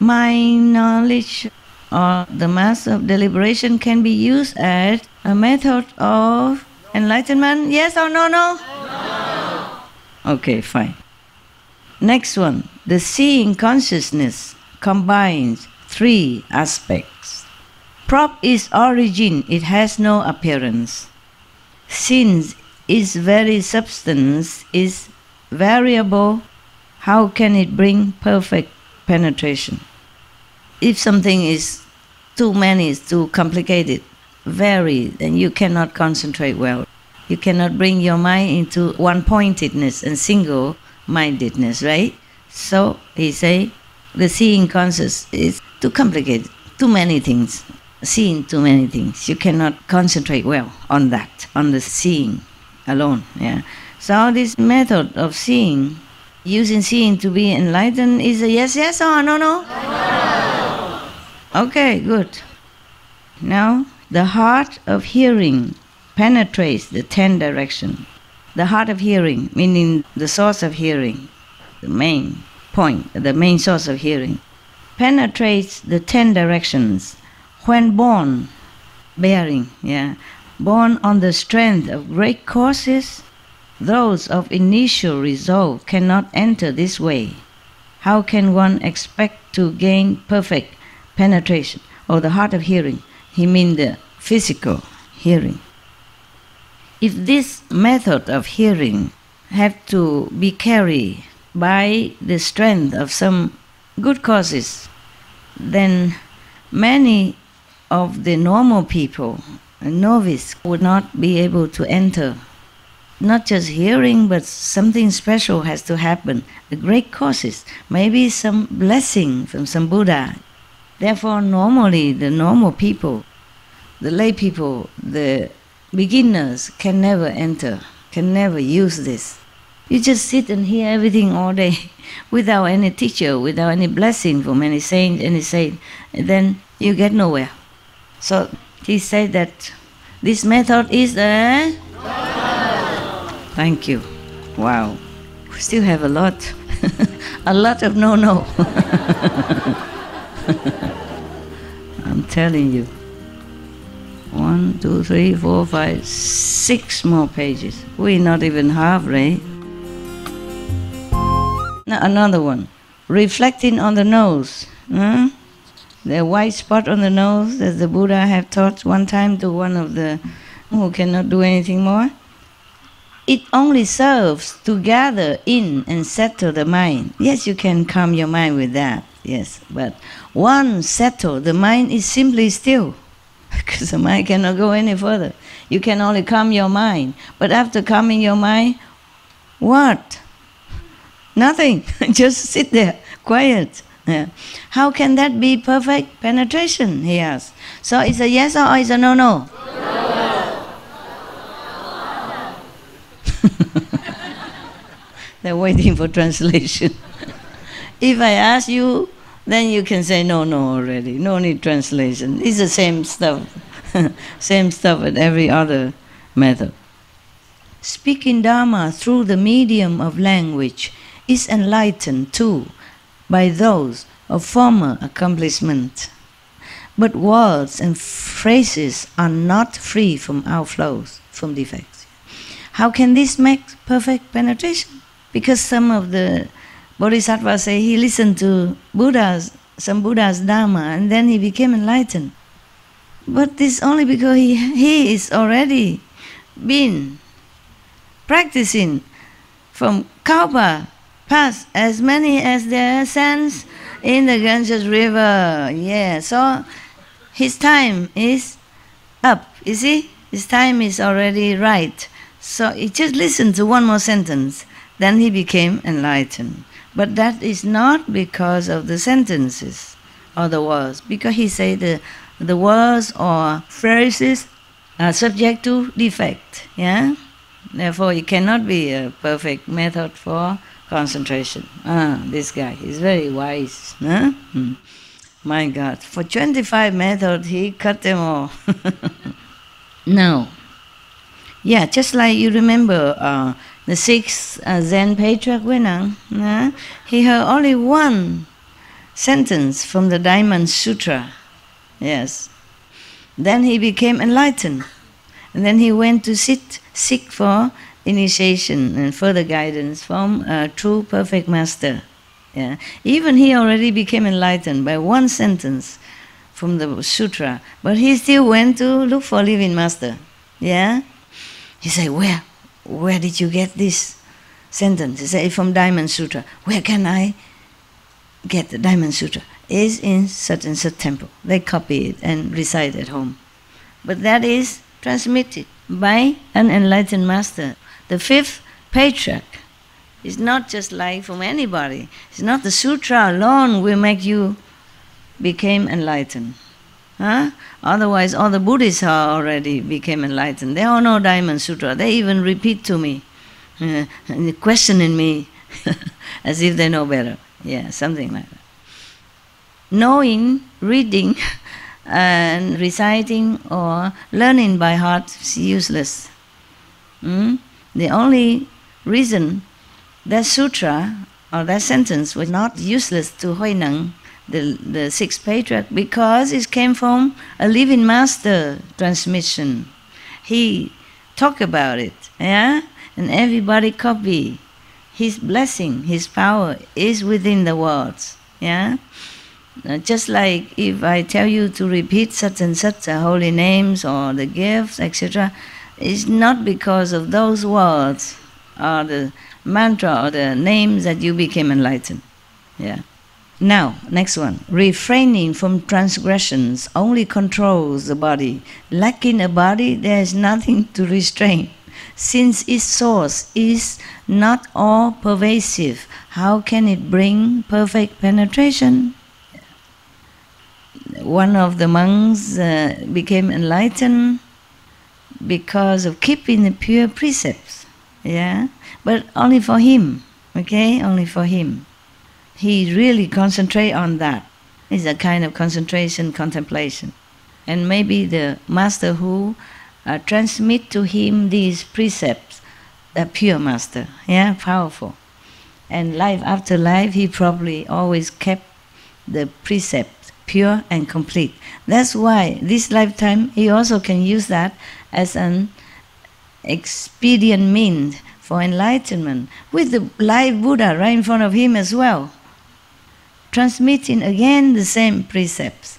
mind knowledge, or the mass of deliberation can be used as a method of enlightenment? Yes or no? No? Okay, fine. Next one. The seeing consciousness combines three aspects. Prop is origin, it has no appearance. Since its very substance is variable, how can it bring perfect penetration? If something is too many, is too complicated, varied, then you cannot concentrate well. You cannot bring your mind into one-pointedness and single mindedness, right? So he say the seeing conscious is too complicated, too many things, seeing too many things. You cannot concentrate well on that, on the seeing alone. Yeah. So this method of seeing, using seeing to be enlightened, is a yes, yes or no, no? No. Okay, good. Now, the heart of hearing penetrates the 10 directions. The heart of hearing, meaning the source of hearing, the main point, the main source of hearing, penetrates the 10 directions when born, bearing, born on the strength of great causes. Those of initial resolve cannot enter this way. How can one expect to gain perfect penetration? Or the heart of hearing, he means the physical hearing. If this method of hearing have to be carried by the strength of some good causes, then many of the normal people, novice, would not be able to enter. Not just hearing, but something special has to happen. The great causes, maybe some blessing from some Buddha. Therefore, normally the normal people, the lay people, the beginners can never enter, can never use this. You just sit and hear everything all day without any teacher, without any blessing from any saint, and then you get nowhere. So he said that this method is a... Thank you. Wow. We still have a lot. A lot of no. I'm telling you. 1, 2, 3, 4, 5, 6 more pages. We're not even halfway. Now another one. Reflecting on the nose. The white spot on the nose, as the Buddha have taught one time to one of the who cannot do anything more. It only serves to gather in and settle the mind. Yes, you can calm your mind with that. Yes, but once settled, the mind is simply still. Because the mind cannot go any further. You can only calm your mind. But after calming your mind, what? Nothing. Just sit there, quiet. Yeah. How can that be perfect penetration, he asks. So it's a yes or it's a no? No. They're waiting for translation. If I ask you, then you can say no already. No need translation. It's the same stuff. Same stuff with every other method. Speaking Dharma through the medium of language is enlightened too by those of former accomplishment. But words and phrases are not free from outflows, from defects. How can this make perfect penetration? Because some of the Bodhisattvas say he listened to some Buddha's Dharma, and then he became enlightened. But this only because he is already been practicing from Kalpa past, as many as there are sands in the Ganges river. Yeah, so his time is up, you see? His time is already right. So he just listened to one more sentence, then he became enlightened. But that is not because of the sentences or the words, because he said the words or phrases are subject to defect. Yeah? Therefore, it cannot be a perfect method for concentration. This guy is very wise. Huh? My God, for 25 methods, he cut them all. Now, yeah, just like you remember the 6th Zen patriarch Wenang, he heard only one sentence from the Diamond Sutra. Yes. Then he became enlightened. And then he went to seek for initiation and further guidance from a true perfect master. Yeah. Even he already became enlightened by one sentence from the sutra, but he still went to look for living master. Yeah. He said, where did you get this sentence? He said, from Diamond Sutra. Where can I get the Diamond Sutra? It's in such and such temple. They copy it and recite at home. But that is transmitted by an enlightened master. The 5th patriarch It's not just like from anybody. It's not the sutra alone will make you become enlightened. Huh? Otherwise, all the Buddhists are already became enlightened. They all know Diamond Sutra. They even repeat to me, questioning me as if they know better. Yeah, something like that. Knowing, reading, and reciting or learning by heart is useless. The only reason that sutra or that sentence was not useless to Huineng, the sixth patriarch, because it came from a living master transmission. He talked about it, yeah, and everybody copy. His blessing, his power is within the words, yeah. Just like if I tell you to repeat such and such holy names or the gifts, etc., it's not because of those words or the mantra or the names that you became enlightened. Yeah. Now, next one. Refraining from transgressions only controls the body. Lacking a body, there is nothing to restrain. Since its source is not all pervasive, how can it bring perfect penetration? One of the monks became enlightened because of keeping the pure precepts, yeah, but only for him, okay, only for him. He really concentrate on that. It's a kind of concentration, contemplation. And maybe the master who transmit to him these precepts, the pure master, yeah, powerful. And life after life, he probably always kept the precepts pure and complete. That's why this lifetime he also can use that as an expedient means for enlightenment, with the live Buddha right in front of him as well, transmitting again the same precepts,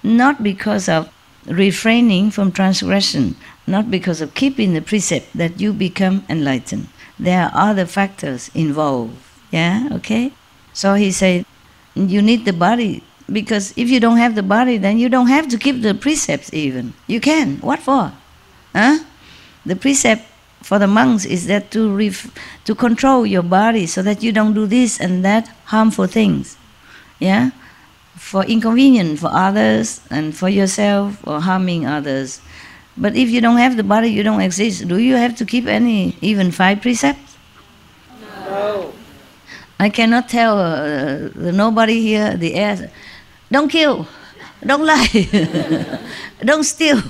not because of refraining from transgression, not because of keeping the precept that you become enlightened. There are other factors involved, yeah, okay? So he said, you need the body, because if you don't have the body, then you don't have to keep the precepts even. You can. What for? Huh? The precept for the monks is that to control your body so that you don't do this and that harmful things. Yeah? For inconvenience for others and for yourself or harming others. But if you don't have the body, you don't exist. Do you have to keep any, even 5 precepts? No. I cannot tell nobody here, the air, don't kill, don't lie, don't steal.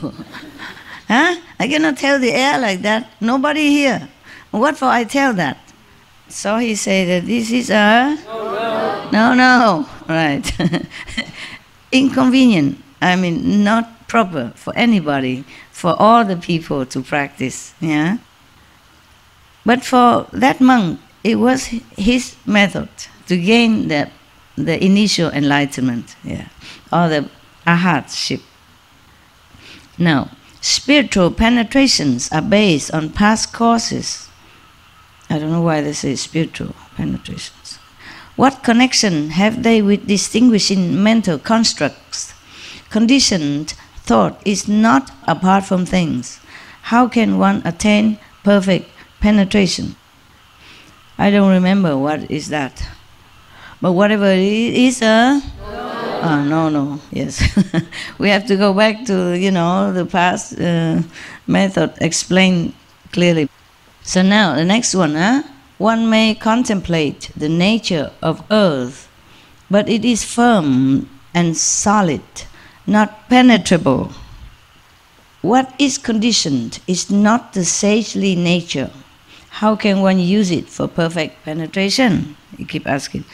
Huh? I cannot tell the air like that. Nobody here. What for I tell that? So he said that this is a... No. Right. Inconvenient. I mean, not proper for anybody, for all the people to practice. Yeah. But for that monk, it was his method to gain the initial enlightenment, yeah, or the arhatship. Now, spiritual penetrations are based on past causes. I don't know why they say spiritual penetrations. What connection have they with distinguishing mental constructs? Conditioned thought is not apart from things. How can one attain perfect penetration? I don't remember what is that. But whatever it is, no, yes. We have to go back to, the past method explained clearly. So now, the next one, one may contemplate the nature of earth, but it is firm and solid, not penetrable. What is conditioned is not the sagely nature. How can one use it for perfect penetration? You keep asking.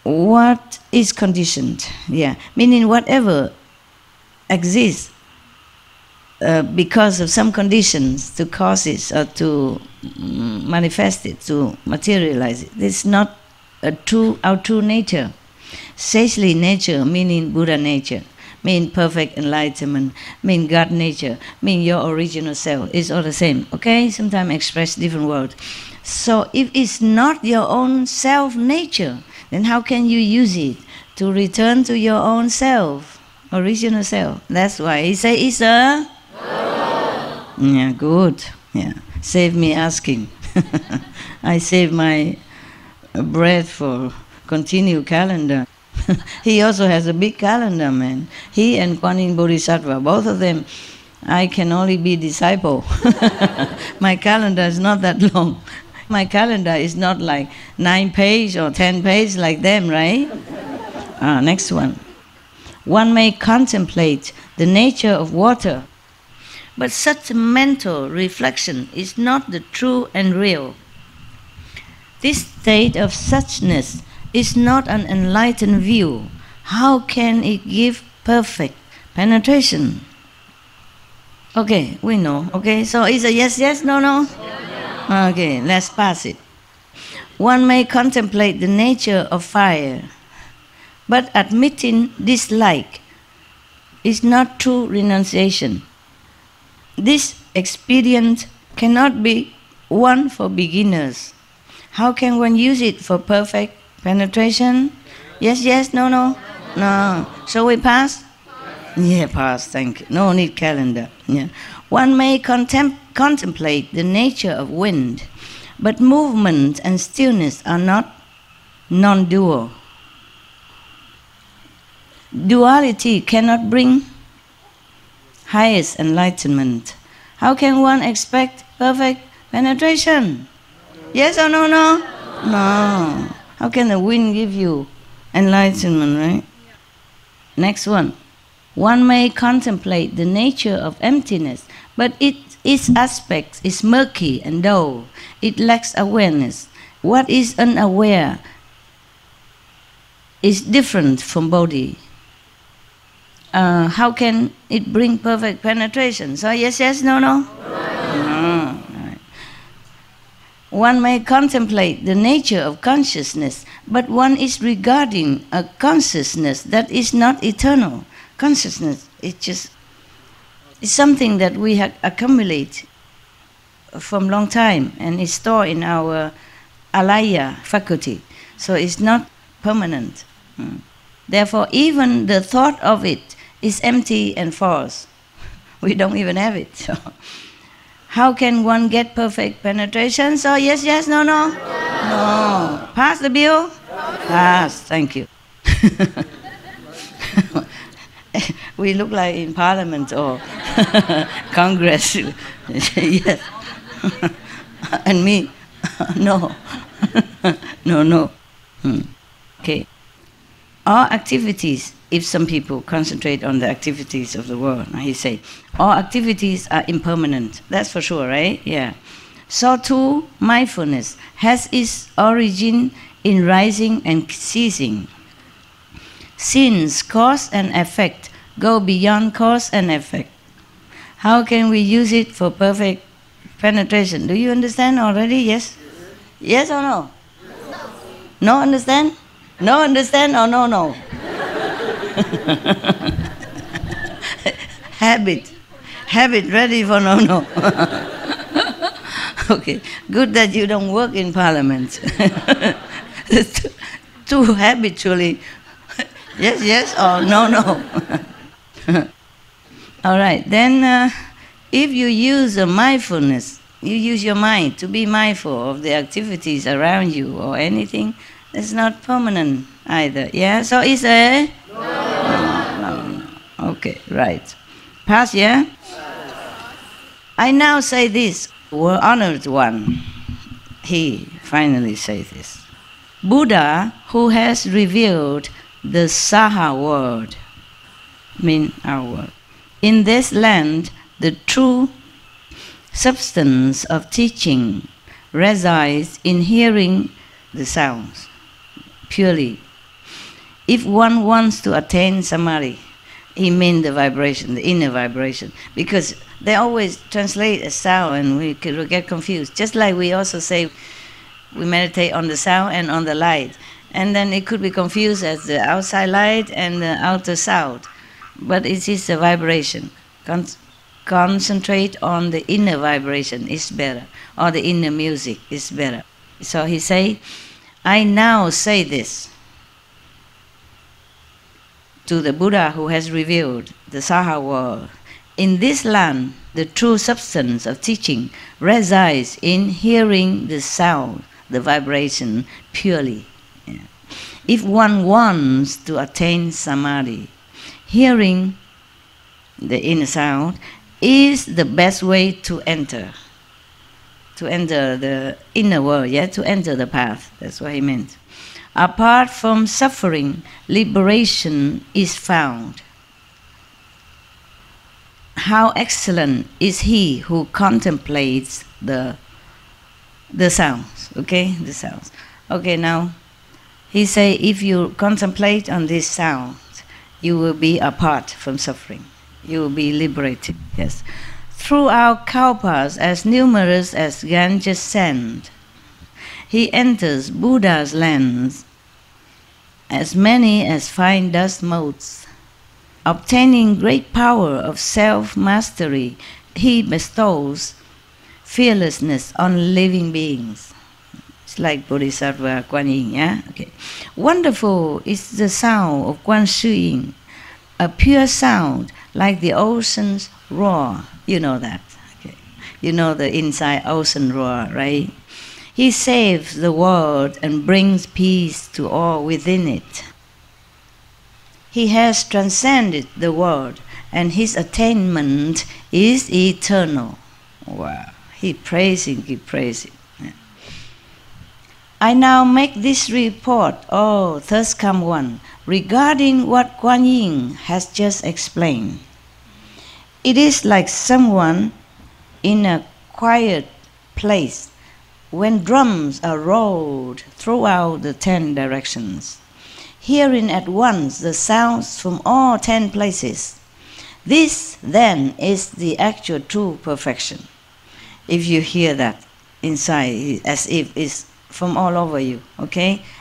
What is conditioned? Yeah, meaning whatever exists because of some conditions to cause it or to manifest it, to materialize it. It's not our true nature. Sagely nature, meaning Buddha nature, mean perfect enlightenment, mean God nature, mean your original self. It's all the same, okay? Sometimes express different words. So if it's not your own self nature, then how can you use it to return to your own self, original self? That's why he say it's a... Yeah, good. Yeah, save me asking. I save my breath for continue calendar. He also has a big calendar, man. He and Kuan Yin Bodhisattva, both of them, I can only be disciple. My calendar is not that long. My calendar is not like 9 page or 10 page like them, right? Next one. One may contemplate the nature of water, but such mental reflection is not the true and real. This state of suchness is not an enlightened view. How can it give perfect penetration? Okay, we know. Okay, so is a yes, yes, no, no? Okay, let's pass it. One may contemplate the nature of fire, but admitting dislike is not true renunciation. This expedient cannot be one for beginners. How can one use it for perfect penetration? Yes, yes, no, no? No. So we pass? Yeah, pass, thank you. No need calendar. Yeah. One may contemplate the nature of wind, but movement and stillness are not non-dual. Duality cannot bring highest enlightenment. How can one expect perfect penetration? Yes or no, no? No. How can the wind give you enlightenment, right? Next one. One may contemplate the nature of emptiness, but its aspect is murky and dull. It lacks awareness. What is unaware is different from body. How can it bring perfect penetration? So yes, yes, no, no? No. Right. One may contemplate the nature of consciousness, but one is regarding a consciousness that is not eternal. Consciousness is something that we have accumulated from long time and is stored in our alaya faculty. So it's not permanent. Therefore, even the thought of it is empty and false. We don't even have it. So how can one get perfect penetration? So yes, yes, no, no? No. Pass the bill? Pass, thank you. We look like in Parliament or Congress. Yes. And me? No. No, no. Okay. All activities, if some people concentrate on the activities of the world, he say, all activities are impermanent. That's for sure, right? Yeah. So too, mindfulness has its origin in rising and ceasing. Since cause and effect go beyond cause and effect, how can we use it for perfect penetration? Do you understand already? Yes? Yes or no? No understand? No understand or no, no? Habit. Habit ready for no, no. Okay, good that you don't work in Parliament. Too habitually. Yes, yes, or no, no. All right, then if you use a mindfulness, you use your mind to be mindful of the activities around you or anything, it's not permanent either. Yeah, so it's a? No. Okay, right. Pass, yeah? I now say this, honored one. He finally says this. Buddha, who has revealed the Saha world, mean our world. In this land, the true substance of teaching resides in hearing the sounds, purely. If one wants to attain samadhi, he means the vibration, the inner vibration, because they always translate as sound and we get confused. Just like we also say we meditate on the sound and on the light. And then it could be confused as the outside light and the outer sound. But it is a vibration. Concentrate on the inner vibration is better, or the inner music is better. So he say, I now say this to the Buddha who has revealed the Saha world. In this land, the true substance of teaching resides in hearing the sound, the vibration purely. Yeah. If one wants to attain samadhi, hearing the inner sound is the best way to enter the inner world, to enter the path. That's what he meant. Apart from suffering, liberation is found. How excellent is he who contemplates the sounds, the sounds. Now, he say, if you contemplate on this sound, you will be apart from suffering. You will be liberated, yes. Throughout kalpas as numerous as Ganges sand, he enters Buddha's lands, as many as fine dust motes. Obtaining great power of self-mastery, he bestows fearlessness on living beings. It's like Bodhisattva Kuan Yin, Wonderful is the sound of Kuan Shu Yin, a pure sound like the ocean's roar. You know that. You know the inside ocean roar, right? He saves the world and brings peace to all within it. He has transcended the world, and his attainment is eternal. Wow. He praising. Yeah. I now make this report, thus come one, regarding what Kuan Yin has just explained. It is like someone in a quiet place when drums are rolled throughout the 10 directions, hearing at once the sounds from all 10 places. This, then, is the actual true perfection. If you hear that inside, as if it's from all over you,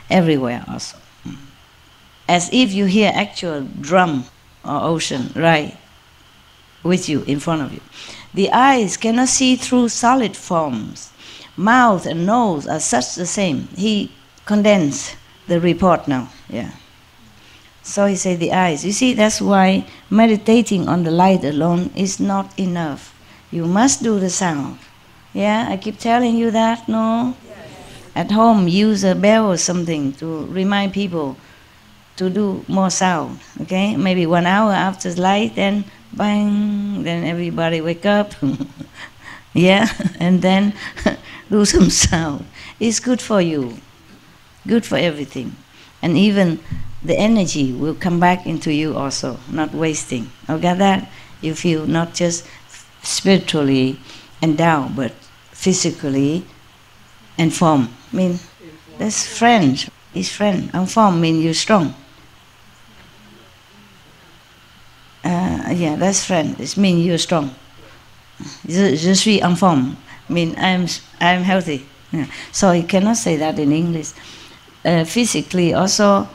everywhere also. As if you hear actual drum or ocean, right, with you, in front of you. The eyes cannot see through solid forms. Mouth and nose are such the same. He condensed the report now, So he said the eyes. You see, that's why meditating on the light alone is not enough. You must do the sound. I keep telling you that, no? Yes. At home, use a bell or something to remind people to do more sound, Maybe 1 hour after light, then bang, then everybody wake up, and then do some sound. It's good for you, good for everything. And even the energy will come back into you also, not wasting. Got that? You feel not just spiritually endowed, but physically informed. That's French. It's French. Informed means you're strong. That's French. It means you're strong. Je suis informé. I'm healthy. So you cannot say that in English. Physically also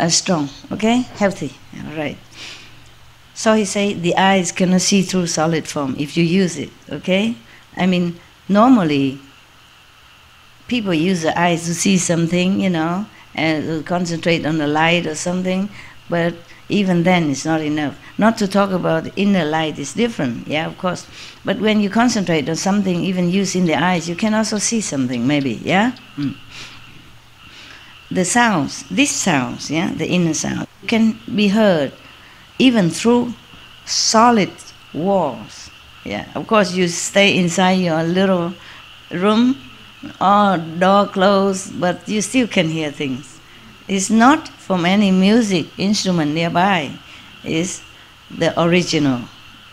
strong. Healthy. Right. So he say the eyes cannot see through solid form if you use it. Normally people use the eyes to see something, and to concentrate on the light or something, but even then it's not enough. Not to talk about the inner light is different, of course. But when you concentrate on something, even using the eyes, you can also see something, maybe, The sounds, these sounds, the inner sound, can be heard even through solid walls. Of course, you stay inside your little room, or door closed, but you still can hear things. It's not from any music instrument nearby. It's the original,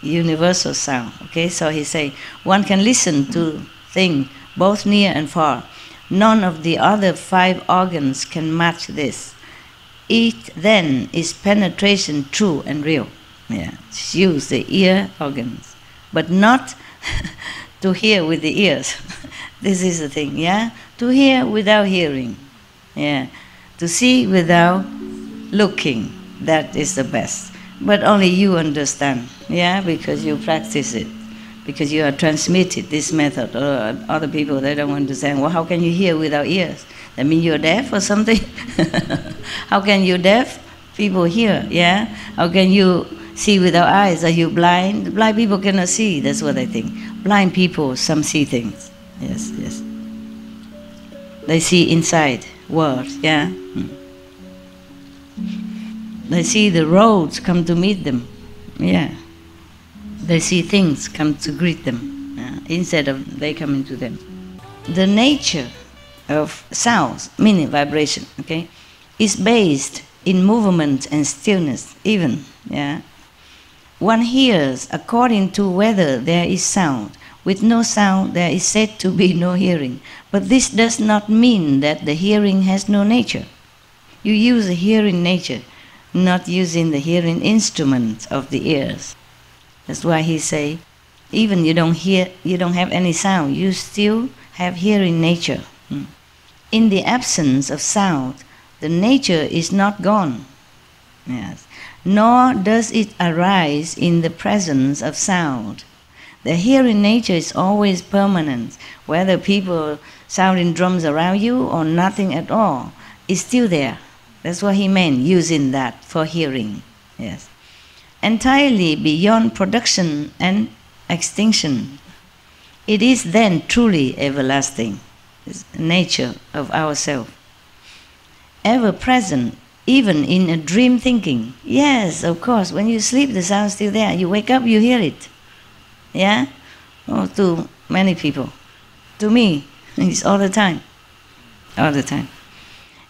universal sound. So he say, one can listen to things both near and far. None of the other 5 organs can match this. It then is penetration true and real. Use the ear organs, but not to hear with the ears. This is the thing, To hear without hearing. To see without looking. That is the best. But only you understand, because you practice it. Because you are transmitted this method. Or other people, they don't understand. Well, how can you hear without ears? That means you're deaf or something? How can you deaf? People hear, How can you see with our eyes. Are you blind? Blind people cannot see. That's what I think. Blind people, some see things. Yes, yes. They see inside world. Yeah. They see the roads come to meet them. Yeah. They see things come to greet them instead of they coming to them. The nature of sounds, meaning vibration, okay, is based in movement and stillness even. Yeah. One hears according to whether there is sound. With no sound there is said to be no hearing. But this does not mean that the hearing has no nature. You use the hearing nature, not using the hearing instrument of the ears. That's why he say, even you don't have any sound, you still have hearing nature. In the absence of sound, the nature is not gone. Yes. Nor does it arise in the presence of sound. The hearing nature is always permanent. Whether people sounding drums around you or nothing at all, it's still there. That's what he meant, using that for hearing. Yes. Entirely beyond production and extinction. It is then truly everlasting. It's the nature of ourself. Ever present, even in a dream thinking. Yes, of course, when you sleep, the sound's still there. You wake up, you hear it. Yeah? Oh, to many people. To me, it's all the time. All the time.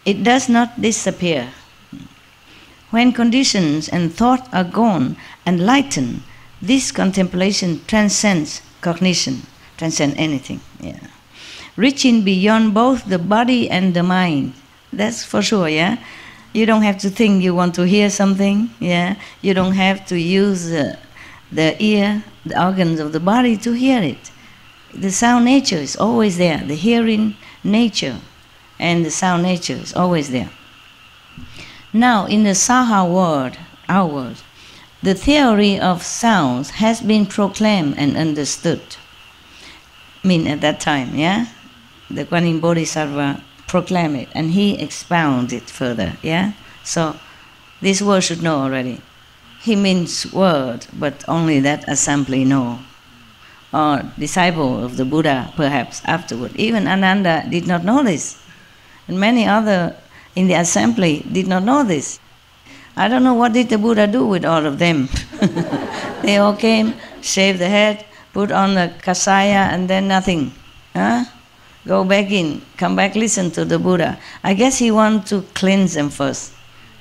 It does not disappear. When conditions and thought are gone and lightened, this contemplation transcends cognition, transcends anything. Yeah. Reaching beyond both the body and the mind. That's for sure, yeah? You don't have to think you want to hear something, yeah? You don't have to use the ear, the organs of the body to hear it. The sound nature is always there. The hearing nature and the sound nature is always there. Now, in the Saha world, our world, the theory of sounds has been proclaimed and understood. I mean, at that time, yeah? The Kuan Yin Bodhisattva proclaimed it and he expounded it further, yeah? So, this world should know already. He means word, but only that assembly know. Or disciple of the Buddha, perhaps, afterward. Even Ananda did not know this. And many other in the assembly did not know this. I don't know what did the Buddha do with all of them. They all came, shaved the head, put on the kasaya, and then nothing. Huh? Go back in, come back, listen to the Buddha. I guess he wanted to cleanse them first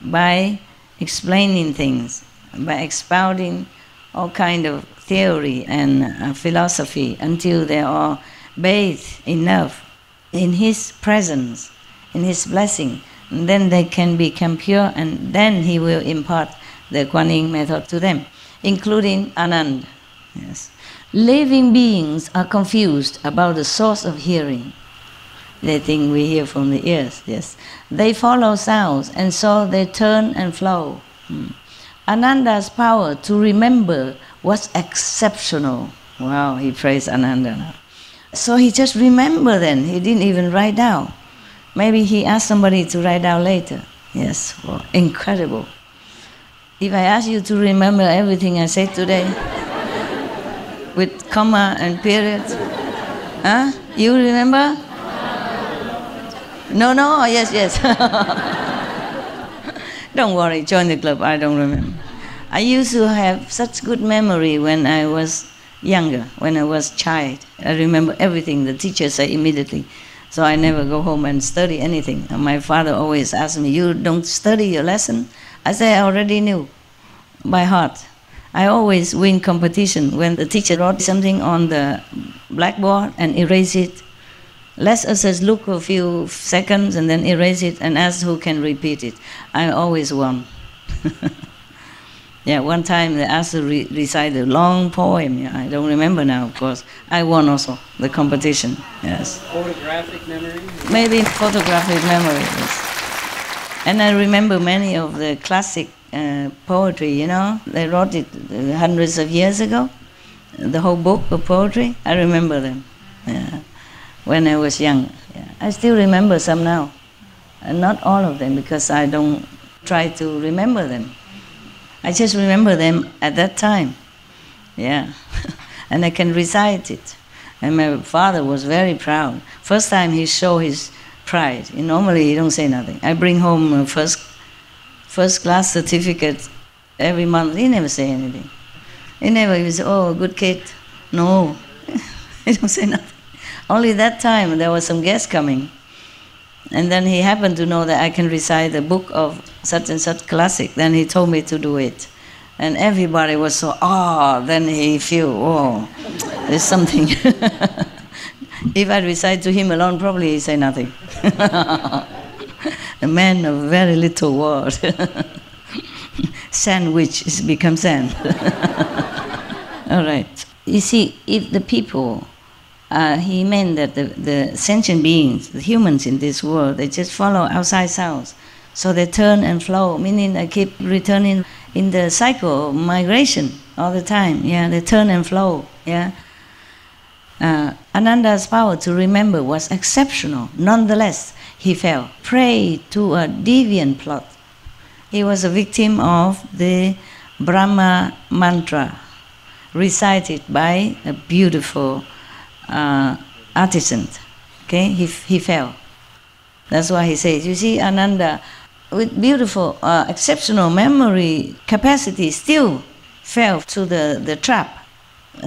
by explaining things, by expounding all kind of theory and philosophy until they are bathed enough in his presence, in his blessing. And then they can become pure, and then he will impart the Kuan Yin method to them, including Ananda. Yes. Living beings are confused about the source of hearing. They think we hear from the ears, yes. They follow sounds, and so they turn and flow. Ananda's power to remember was exceptional. Wow, he praised Ananda now. So he just remembered then, he didn't even write down. Maybe he asked somebody to write down later. Yes, well, incredible. If I ask you to remember everything I said today, with comma and periods, huh? You remember? No, no, yes, yes. Don't worry, join the club, I don't remember. I used to have such good memory when I was younger, when I was child. I remember everything the teacher said immediately. So I never go home and study anything. And my father always asked me, you don't study your lesson? I say, I already knew by heart. I always win competition when the teacher wrote something on the blackboard and erase it. Let us just look a few seconds and then erase it and ask who can repeat it. I always won. Yeah, one time they asked to recite a long poem. Yeah, I don't remember now, of course. I won also the competition. Yes. Photographic memory? Maybe photographic memory. Yes. And I remember many of the classic poetry. You know, they wrote it hundreds of years ago. The whole book of poetry. I remember them. Yeah. When I was young. Yeah. I still remember some now. And not all of them because I don't try to remember them. I just remember them at that time. Yeah. And I can recite it. And my father was very proud. First time he showed his pride. Normally he don't say nothing. I bring home a first class certificate every month. He never say anything. He never say, oh, good kid. No. He don't say nothing. Only that time there was some guests coming. And then he happened to know that I can recite the book of such and such classic. Then he told me to do it. And everybody was so, then he feel, there's something. If I recite to him alone, probably he say nothing. A man of very little word. Sandwich has become sand. All right. You see, if the people, he meant that the sentient beings, the humans in this world, they just follow outside sounds. So they turn and flow, meaning they keep returning in the cycle of migration all the time. Yeah, they turn and flow. Yeah. Ananda's power to remember was exceptional. Nonetheless, he fell prey to a deviant plot. He was a victim of the Brahma mantra, recited by a beautiful artisan. Okay, he fell. That's why he says, you see, Ananda, with beautiful, exceptional memory capacity, still fell to the trap.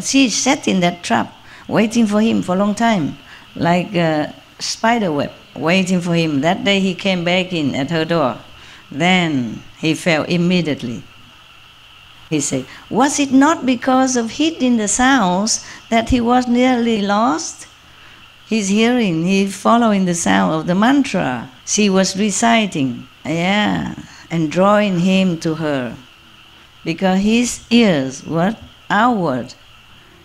She sat in that trap, waiting for him for a long time, like a spider web, waiting for him. That day he came back in at her door. Then he fell immediately. He said, was it not because of heat in the sounds that he was nearly lost? He's hearing, he's following the sound of the mantra she was reciting, and drawing him to her. Because his ears were outward.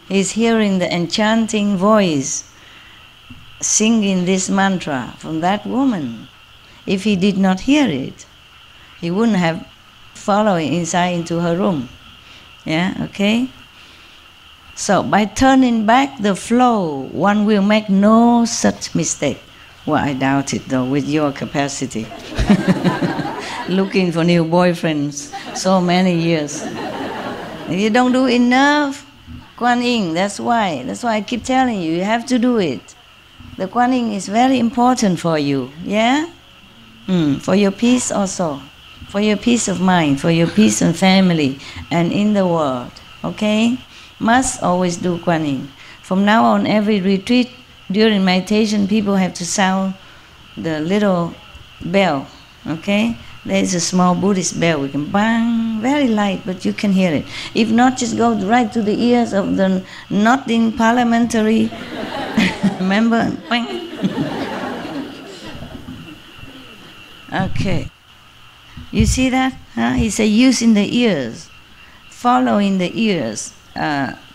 He's hearing the enchanting voice singing this mantra from that woman. If he did not hear it, he wouldn't have followed inside into her room. Yeah, okay? So by turning back the flow, one will make no such mistake. Well, I doubt it though, with your capacity. Looking for new boyfriends so many years. You don't do enough Kuan Yin, that's why I keep telling you, you have to do it. The Kuan Yin is very important for you, yeah? For your peace also, for your peace of mind, for your peace and family, and in the world, okay? Must always do Kuan Yin. From now on, every retreat, during meditation, people have to sound the little bell, okay? There is a small Buddhist bell, we can bang, very light, but you can hear it. If not, just go right to the ears of the not in parliamentary member, bang. Okay. You see that? Huh? He said using the ears, following the ears,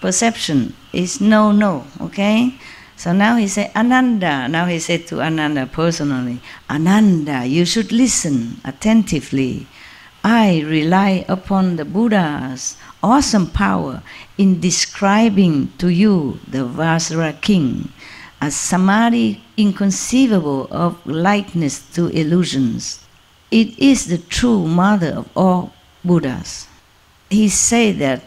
perception is no, okay? So now he said, Ananda, now he said to Ananda personally, Ananda, you should listen attentively. I rely upon the Buddha's awesome power in describing to you the Vajra king, a samadhi inconceivable of likeness to illusions. It is the true mother of all Buddhas. He said that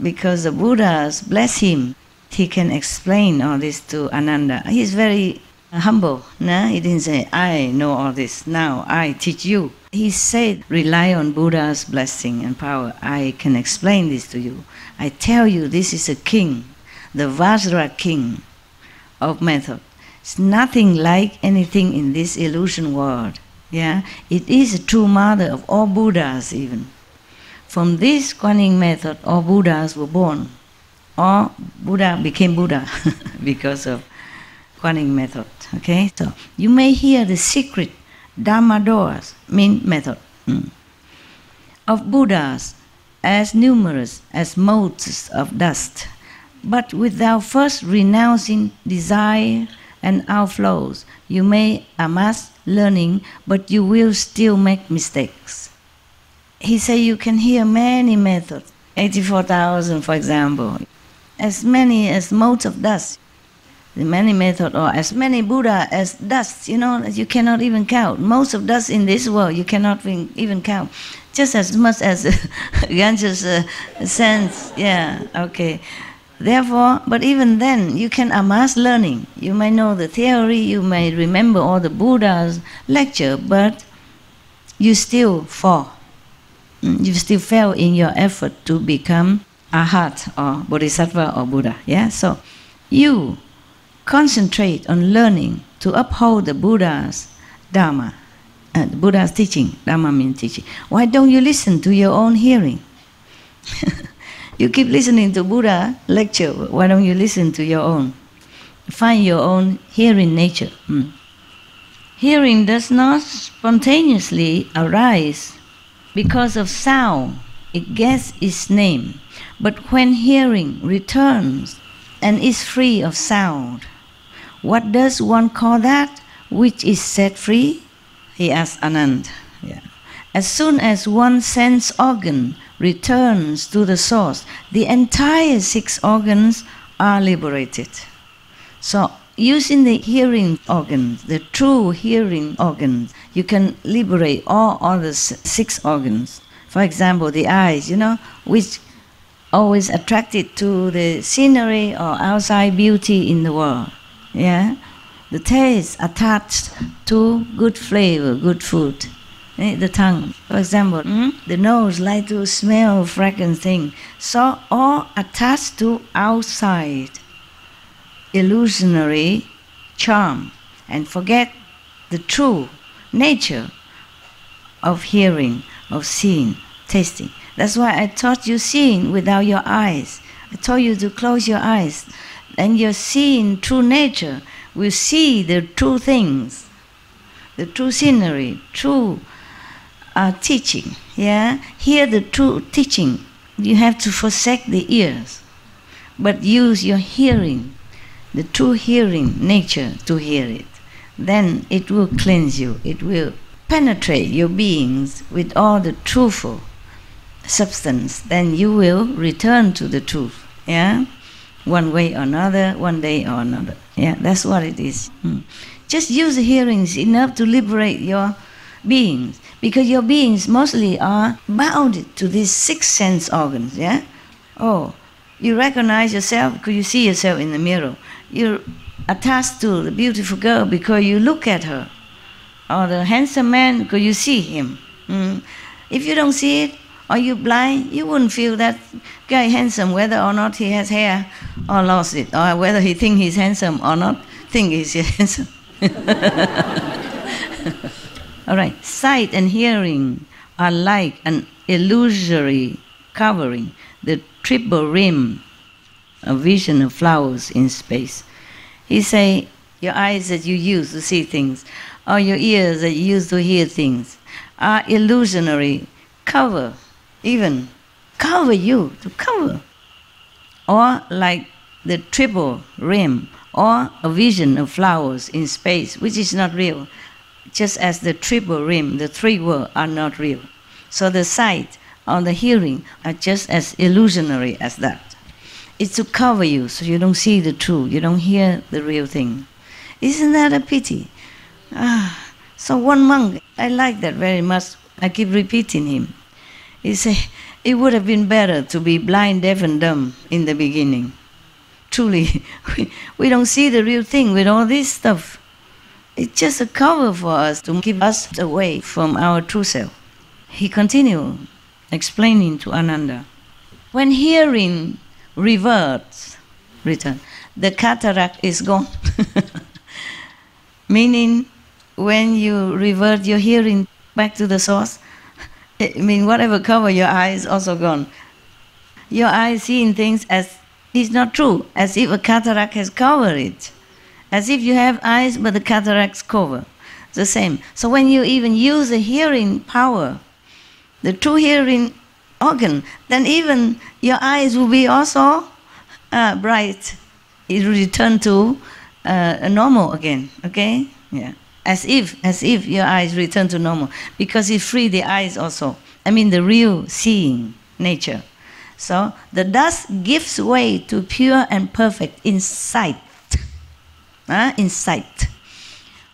because the Buddhas bless him, he can explain all this to Ananda. He's very humble. No? He didn't say, I know all this, now I teach you. He said, rely on Buddha's blessing and power. I can explain this to you. I tell you, this is a king, the Vajra king of method. It's nothing like anything in this illusion world. Yeah? It is a true mother of all Buddhas even. From this Kuan Yin method, all Buddhas were born. Or Buddha became Buddha because of Kuan Yin method. Okay? So you may hear the secret Dharma doors, mean method, of Buddhas as numerous as motes of dust, but without first renouncing desire and outflows. You may amass learning, but you will still make mistakes. He said you can hear many methods, 84,000 for example, as many as motes of dust. The many methods, or as many Buddha as dust, you cannot even count. Most of dust in this world, you cannot even count. just as much as Ganges sense. Yeah, okay. Therefore, but even then, you can amass learning. You may know the theory, you may remember all the Buddha's lecture, but you still fall. You still fail in your effort to become Arhat or Bodhisattva or Buddha. Yeah, so you concentrate on learning to uphold the Buddha's Dharma, the Buddha's teaching. Dharma means teaching. Why don't you listen to your own hearing? You keep listening to Buddha lecture. Why don't you listen to your own? Find your own hearing nature. Hearing does not spontaneously arise because of sound. It gets its name. But when hearing returns and is free of sound, what does one call that which is set free? He asked Anand. Yeah. As soon as one sense organ returns to the source, the entire 6 organs are liberated. So, using the hearing organs, the true hearing organs, you can liberate all other 6 organs. For example, the eyes, which always attracted to the scenery or outside beauty in the world. Yeah, the taste attached to good flavor, good food. The tongue, for example, the nose like to smell fragrant thing. So all attached to outside illusionary charm and forget the true nature of hearing, of seeing, tasting. That's why I taught you seeing without your eyes. I told you to close your eyes, and your seeing true nature will see the true things, the true scenery, true teaching. Yeah, hear the true teaching. You have to forsake the ears, but use your hearing, the true hearing nature to hear it. Then it will cleanse you. It will penetrate your beings with all the truthful substance. Then you will return to the truth. Yeah, one way or another, one day or another. Yeah, that's what it is. Just use the hearings enough to liberate your beings, because your beings mostly are bound to these 6 sense organs. Yeah. Oh, you recognize yourself because you see yourself in the mirror. You're attached to the beautiful girl because you look at her, or the handsome man because you see him. If you don't see it, or you're blind, you wouldn't feel that guy handsome whether or not he has hair or lost it, or whether he think he's handsome or not think he's handsome. All right, sight and hearing are like an illusory covering, the triple rim, a vision of flowers in space. He say, your eyes that you use to see things, or your ears that you use to hear things, are illusionary, cover, even cover you, to cover. Or like the triple rim, or a vision of flowers in space, which is not real. Just as the triple rim, the 3 worlds are not real. So the sight or the hearing are just as illusionary as that. It's to cover you so you don't see the truth, you don't hear the real thing. Isn't that a pity? So one monk, I like that very much. I keep repeating him. He said, it would have been better to be blind, deaf and dumb in the beginning. Truly, we don't see the real thing with all this stuff. It's just a cover for us to keep us away from our true self. He continued explaining to Ananda, when hearing return, the cataract is gone. Meaning, when you revert your hearing back to the source, whatever cover your eye is also gone. Your eye seeing things as is not true, as if a cataract has covered it. As if you have eyes, but the cataracts cover. It's the same. So when you even use the hearing power, the true hearing organ, then even your eyes will be also bright. It will return to normal again. Okay? Yeah. As if your eyes return to normal, because it frees the eyes also. The real seeing nature. So the dust gives way to pure and perfect insight. Insight.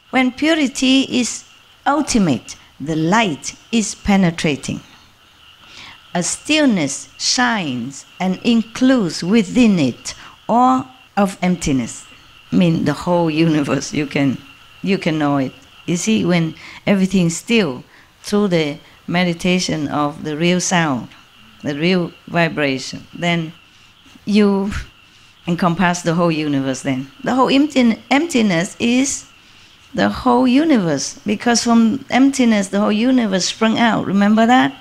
When purity is ultimate, the light is penetrating. a stillness shines and includes within it all of emptiness. I mean, the whole universe, you can know it. You see, when everything's still, through the meditation of the real sound, the real vibration, then you encompass the whole universe then. The whole emptiness is the whole universe, because from emptiness the whole universe sprung out. Remember that?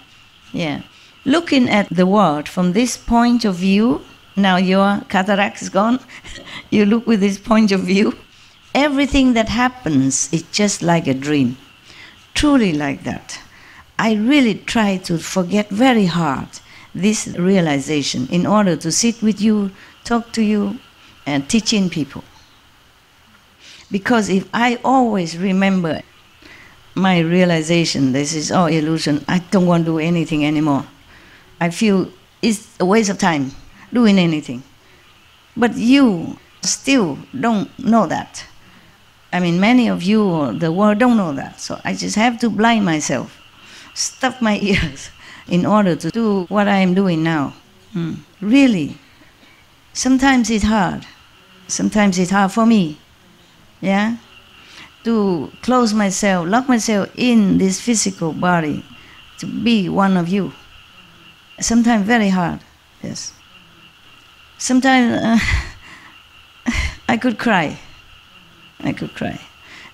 Yeah. Looking at the world from this point of view, now your cataract is gone, you look with this point of view, everything that happens is just like a dream. Truly like that. I really try to forget very hard this realization in order to sit with you, talk to you, and teaching people. Because if I always remember my realization, this is all illusion, I don't want to do anything anymore. I feel it's a waste of time doing anything. But you still don't know that. I mean, many of you or the world don't know that. So I just have to blind myself, stuff my ears in order to do what I am doing now. Really. Sometimes it's hard. Sometimes it's hard for me. Yeah? To close myself, lock myself in this physical body, to be one of you. Sometimes very hard, yes. Sometimes I could cry. I could cry.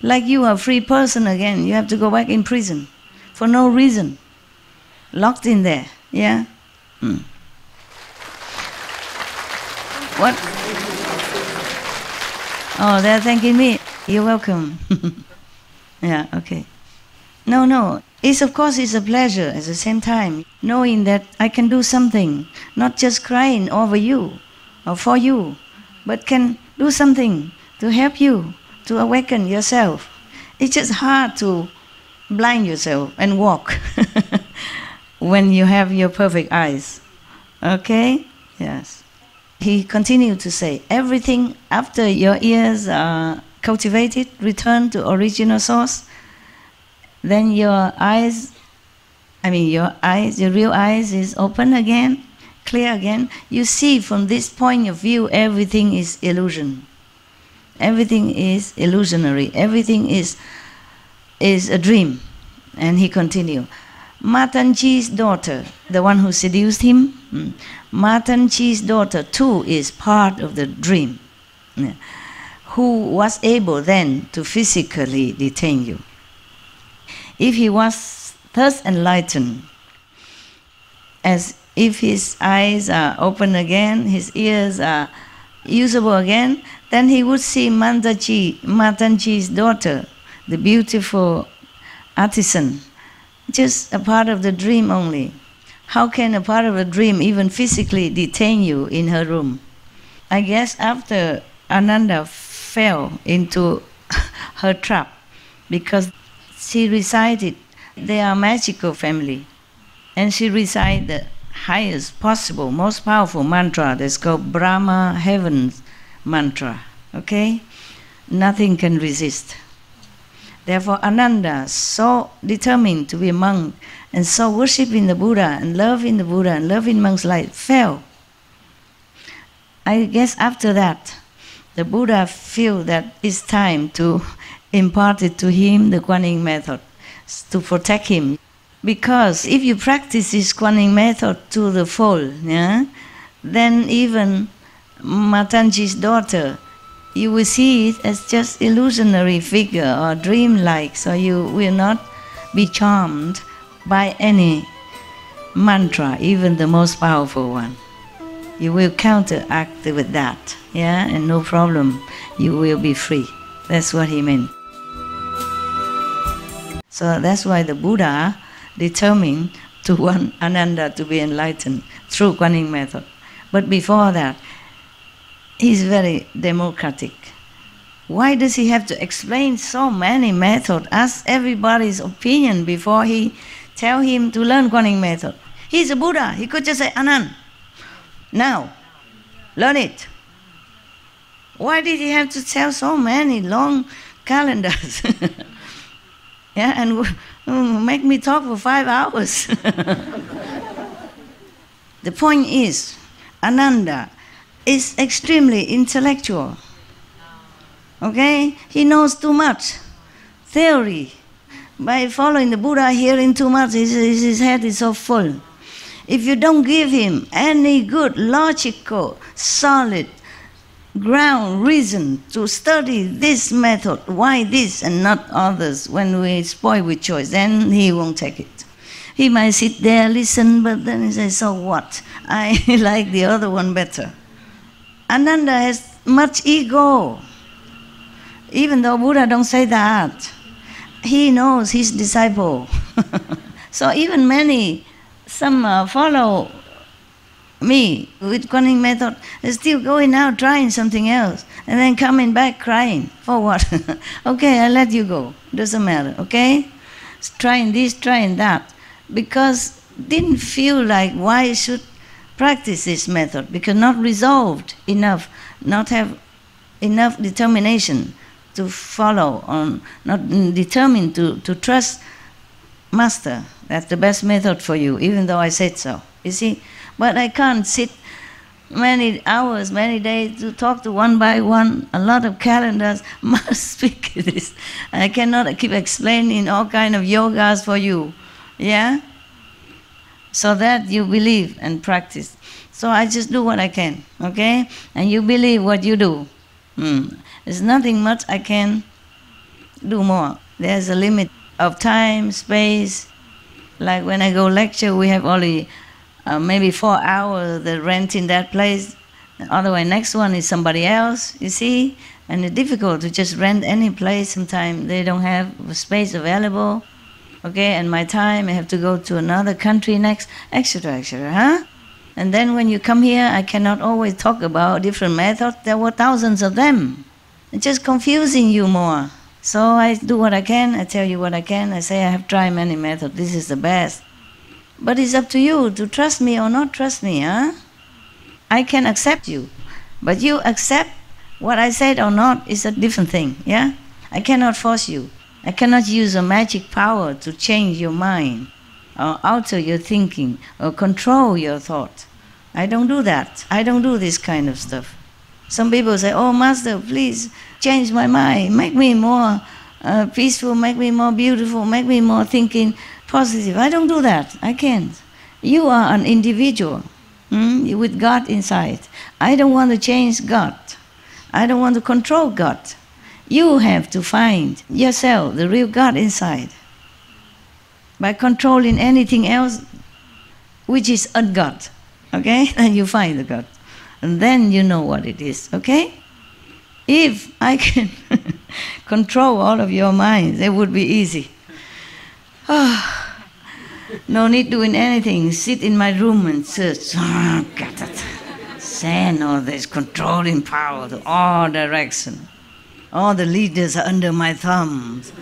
Like you are a free person again, you have to go back in prison for no reason. Locked in there, yeah? What? Oh, they're thanking me. You're welcome. Yeah, okay. No. Of course, it's a pleasure at the same time, knowing that I can do something, not just crying over you or for you, but can do something to help you, to awaken yourself. It's just hard to blind yourself and walk when you have your perfect eyes. Okay? Yes. He continued to say, everything after your ears are cultivated, return to original source, then your real eyes is open again, clear again. You see from this point of view, everything is illusion. Everything is illusionary. Everything is a dream. And he continued, Matanji's daughter, the one who seduced him, Matanji's daughter too is part of the dream, who was able then to physically detain you. If he was thus enlightened, as if his eyes are open again, his ears are usable again, then he would see Matanji's daughter, the beautiful artisan, just a part of the dream only. How can a part of a dream even physically detain you in her room? I guess after Ananda fell into her trap, because she recited, they are a magical family, and she recited the highest possible, most powerful mantra that's called Brahma Heaven's mantra. Okay? Nothing can resist. Therefore, Ananda, so determined to be a monk, and so worshipping the Buddha, and loving the Buddha, and loving monk's life, fell. I guess after that, the Buddha feel that it's time to impart it to him, the Kuan Yin method, to protect him. Because if you practice this Kuan Yin method to the full, yeah, then even Matanji's daughter, you will see it as just illusionary figure or dream-like, so you will not be charmed by any mantra, even the most powerful one. You will counteract with that, yeah, and no problem, you will be free. That's what he meant. So that's why the Buddha determined to want Ananda to be enlightened through Kuan Yin method. But before that, he's very democratic. Why does he have to explain so many methods? Ask everybody's opinion before he tell him to learn Kuan Yin method. He's a Buddha. He could just say, Anand, now, learn it. Why did he have to tell so many long calendars? Yeah, and make me talk for 5 hours. The point is, Ananda is extremely intellectual. Okay? He knows too much theory. By following the Buddha, hearing too much, his head is so full. If you don't give him any good, logical, solid ground reason to study this method, why this and not others, when we spoil with choice, then he won't take it. He might sit there, listen, but then he says, so what? I like the other one better. Ananda has much ego. Even though Buddha don't say that, he knows his disciple. So even some follow me with Kuan Yin method, they're still going out trying something else and then coming back crying. For what? Okay, I'll let you go. Doesn't matter, okay? Trying this, trying that. Because didn't feel like why should practice this method, because not resolved enough, not have enough determination to follow on, not determined to trust Master. That's the best method for you, even though I said so. You see? But I can't sit many hours, many days to talk to one by one, a lot of calendars, must speak this. I cannot keep explaining all kind of yogas for you. Yeah? So that you believe and practice. So I just do what I can, okay? And you believe what you do. There's nothing much I can do more. There's a limit of time, space. Like when I go lecture, we have only maybe 4 hours the rent in that place. Otherwise, next one is somebody else, you see? And it's difficult to just rent any place. Sometimes they don't have space available. Okay, and my time, I have to go to another country next, etc., etc., huh? And then when you come here, I cannot always talk about different methods. There were thousands of them. It's just confusing you more. So I do what I can, I tell you what I can, I say I have tried many methods, this is the best. But it's up to you to trust me or not trust me, huh? I can accept you, but you accept what I said or not is a different thing, yeah? I cannot force you. I cannot use a magic power to change your mind, or alter your thinking, or control your thought. I don't do that. I don't do this kind of stuff. Some people say, oh, Master, please change my mind, make me more peaceful, make me more beautiful, make me more thinking positive. I don't do that. I can't. You are an individual with God inside. I don't want to change God. I don't want to control God. You have to find yourself, the real God inside. By controlling anything else, which is un-God, okay? And you find the God. And then you know what it is, okay? If I can control all of your minds, it would be easy. No need doing anything. Sit in my room and search. Send all this controlling power to all directions. All the leaders are under my thumbs.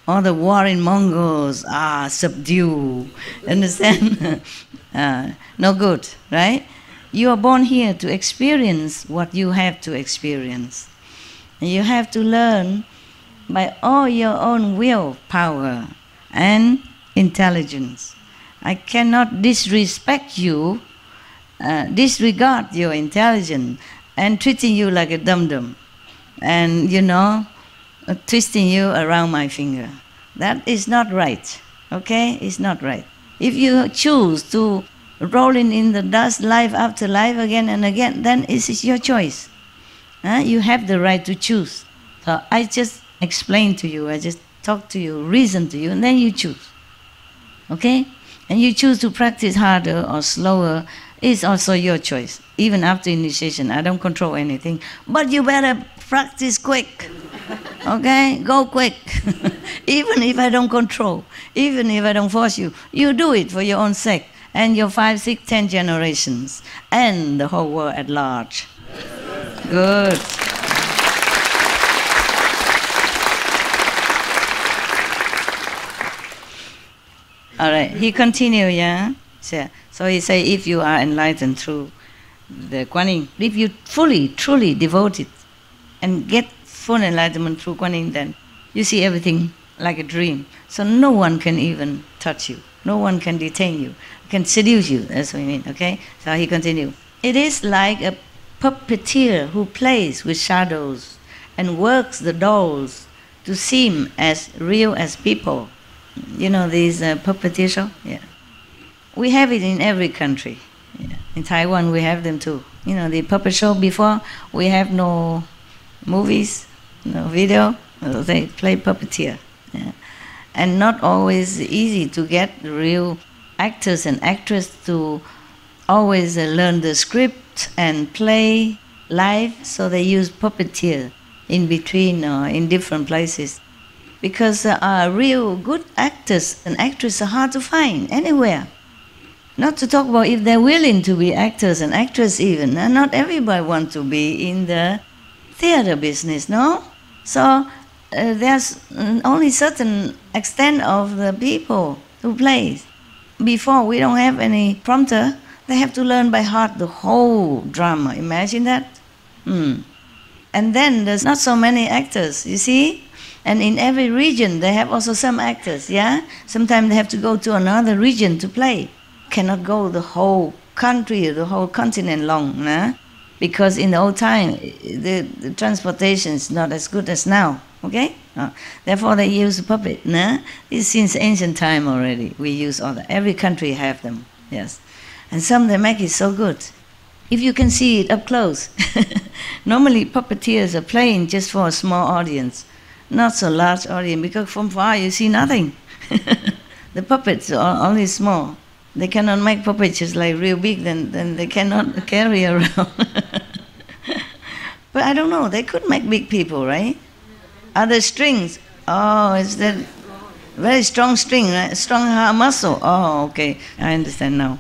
All the warring Mongols are subdued. Understand? No good, right? You are born here to experience what you have to experience. And you have to learn by all your own willpower and intelligence. I cannot disrespect you, disregard your intelligence, and treating you like a dum-dum. And, twisting you around my finger. That is not right, okay? It's not right. If you choose to rolling in the dust life after life again and again, then it is your choice. You have the right to choose. So I just explain to you, I just talk to you, reason to you, and then you choose, okay? And you choose to practice harder or slower, it's also your choice. Even after initiation, I don't control anything. But you better practice quick, okay? Go quick. Even if I don't control, even if I don't force you, you do it for your own sake and your 5, 6, 10 generations and the whole world at large. Good. All right, he continue, yeah? So he say, if you are enlightened through the Kuan Yin, if you fully, truly devoted and get full enlightenment through Kuan Yin, then you see everything like a dream. So no one can even touch you. No one can detain you, can seduce you. That's what I mean, okay? So he continued. It is like a puppeteer who plays with shadows and works the dolls to seem as real as people. You know these puppeteer show? Yeah. We have it in every country. Yeah. In Taiwan we have them too. You know, the puppet show before, we have no movies, no video, they play puppeteer. Yeah. And not always easy to get real actors and actresses to always learn the script and play live, so they use puppeteer in between or in different places. Because real good actors and actresses are hard to find anywhere. Not to talk about if they're willing to be actors and actresses even. And not everybody wants to be in the theater business, no? So there's only certain extent of the people who play. Before, we don't have any prompter. They have to learn by heart the whole drama. Imagine that. And then there's not so many actors, you see? And in every region, they have also some actors, yeah? Sometimes they have to go to another region to play. Cannot go the whole country, the whole continent long, nah? Because in the old time, the transportation is not as good as now, okay? Therefore, they use puppet, nah? This since ancient time already. We use all that. Every country have them, yes. And some they make it so good. If you can see it up close. Normally, puppeteers are playing just for a small audience. Not so large audience, because from far you see nothing. The puppets are only small. They cannot make puppets just like real big, then they cannot carry around. But I don't know, they could make big people, right? Other strings, oh, it's that very strong string, right? Strong muscle. Oh, okay, I understand now.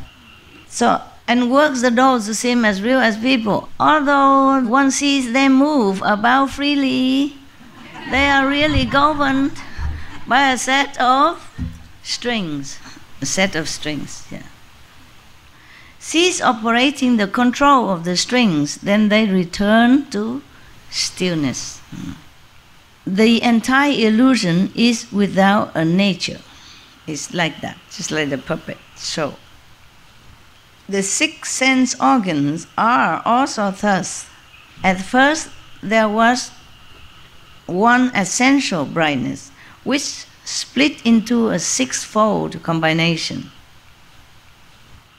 So, and works the dolls the same as real as people. Although one sees them move about freely, they are really governed by a set of strings. A set of strings, yeah. Cease operating the control of the strings, then they return to stillness. The entire illusion is without a nature. It's like that, just like the puppet show. The 6 sense organs are also thus. At first, there was one essential brightness, which split into a 6-fold combination.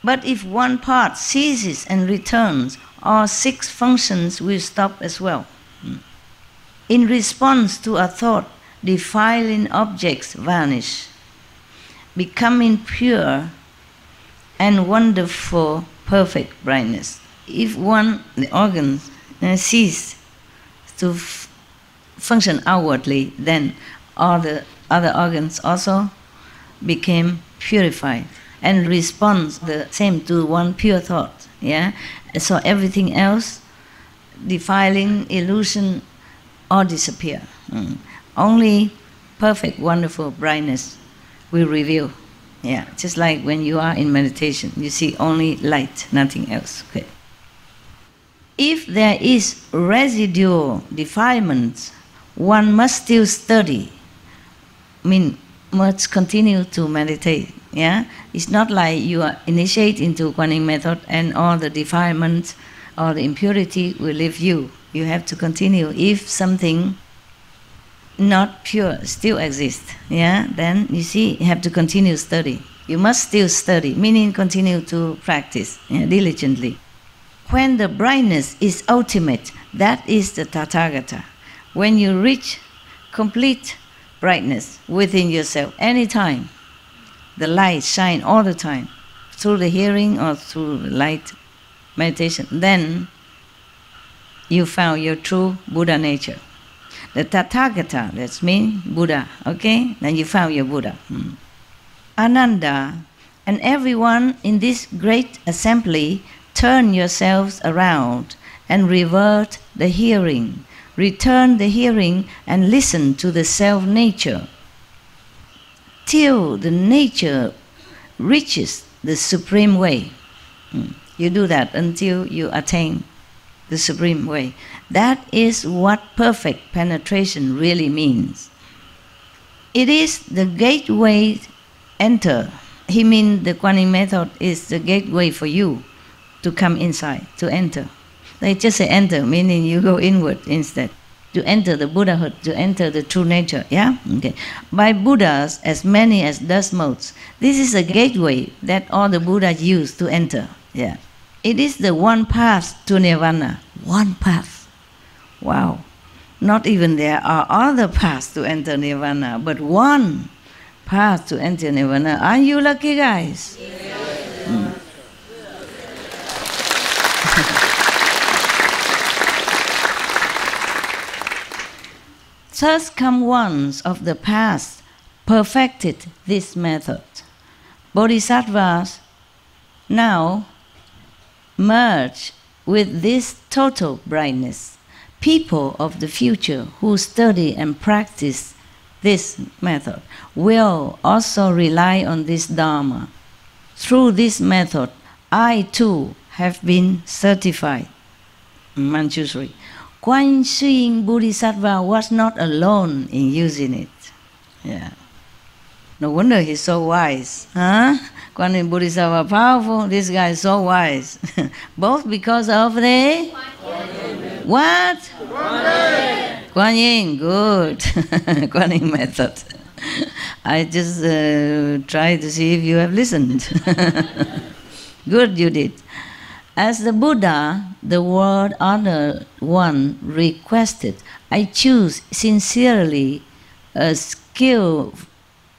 But if one part ceases and returns, all 6 functions will stop as well. In response to a thought, defiling objects vanish, becoming pure and wonderful, perfect brightness. If the organs cease to function outwardly, then all the other organs also became purified and responds the same to one pure thought. Yeah, so everything else, defiling, illusion, all disappear. Only perfect, wonderful brightness will reveal. Yeah, just like when you are in meditation, you see only light, nothing else. Okay. If there is residual defilement, one must still study. Must continue to meditate. Yeah, it's not like you are initiate into Kuan Yin method and all the defilements or the impurity will leave you. You have to continue. If something not pure still exists, yeah, then you see you have to continue study. You must still study, meaning continue to practice diligently. When the brightness is ultimate, that is the Tathagata. When you reach complete brightness within yourself, anytime, the light shine all the time, through the hearing or through the light meditation, then you found your true Buddha nature. The Tathagata, that means Buddha, okay? Then you found your Buddha. Ananda, and everyone in this great assembly, turn yourselves around and revert the hearing. Return the hearing and listen to the self-nature till the nature reaches the supreme way. You do that until you attain the supreme way. That is what perfect penetration really means. It is the gateway enter he means the Kuan Yin method is the gateway for you to come inside, to enter. They just say enter, meaning you go inward instead. To enter the Buddhahood, to enter the true nature, yeah? Okay. By Buddhas, as many as dust motes, this is a gateway that all the Buddhas use to enter, yeah. It is the one path to Nirvana. One path. Wow. Not even there are other paths to enter Nirvana, but one path to enter Nirvana. Are you lucky, guys? Yes. Thus come ones of the past perfected this method. Bodhisattvas now merge with this total brightness. People of the future who study and practice this method will also rely on this Dharma. Through this method, I too have been certified. Manjushri. Kuan Yin Bodhisattva was not alone in using it. Yeah. No wonder he's so wise. Huh? Kuan Yin Bodhisattva powerful, this guy is so wise. Both because of the... What? Kuan Yin, good. Kuan Yin method. I just tried to see if you have listened. Good, you did. As the Buddha, the world honored one, requested, I choose sincerely a skill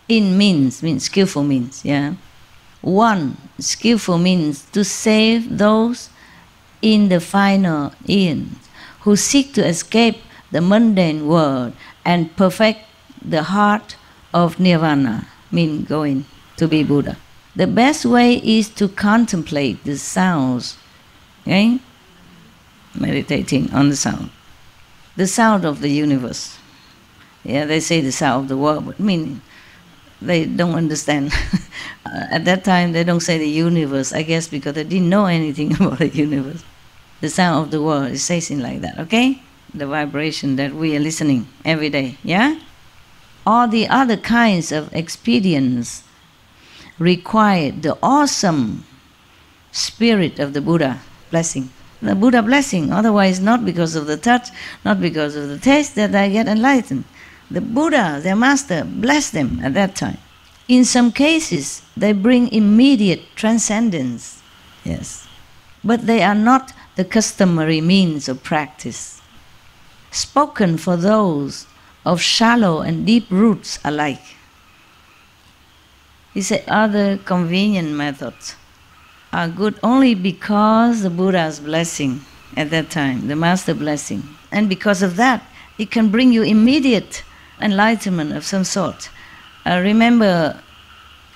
in means skillful means, yeah. One, skillful means to save those in the final end who seek to escape the mundane world and perfect the heart of Nirvana, mean going to be Buddha. The best way is to contemplate the sounds, okay? Meditating on the sound of the universe. Yeah, they say the sound of the world, but meaning they don't understand. At that time, they don't say the universe, I guess because they didn't know anything about the universe. The sound of the world, it says it like that, okay? The vibration that we are listening every day, yeah? All the other kinds of experience require the awesome spirit of the Buddha blessing. The Buddha blessing, otherwise not because of the touch, not because of the taste that I get enlightened. The Buddha, their master, blessed them at that time. In some cases, they bring immediate transcendence, yes. But they are not the customary means of practice. Spoken for those of shallow and deep roots alike. He said other convenient methods are good only because the Buddha's blessing at that time, the master blessing. And because of that, it can bring you immediate enlightenment of some sort. Remember,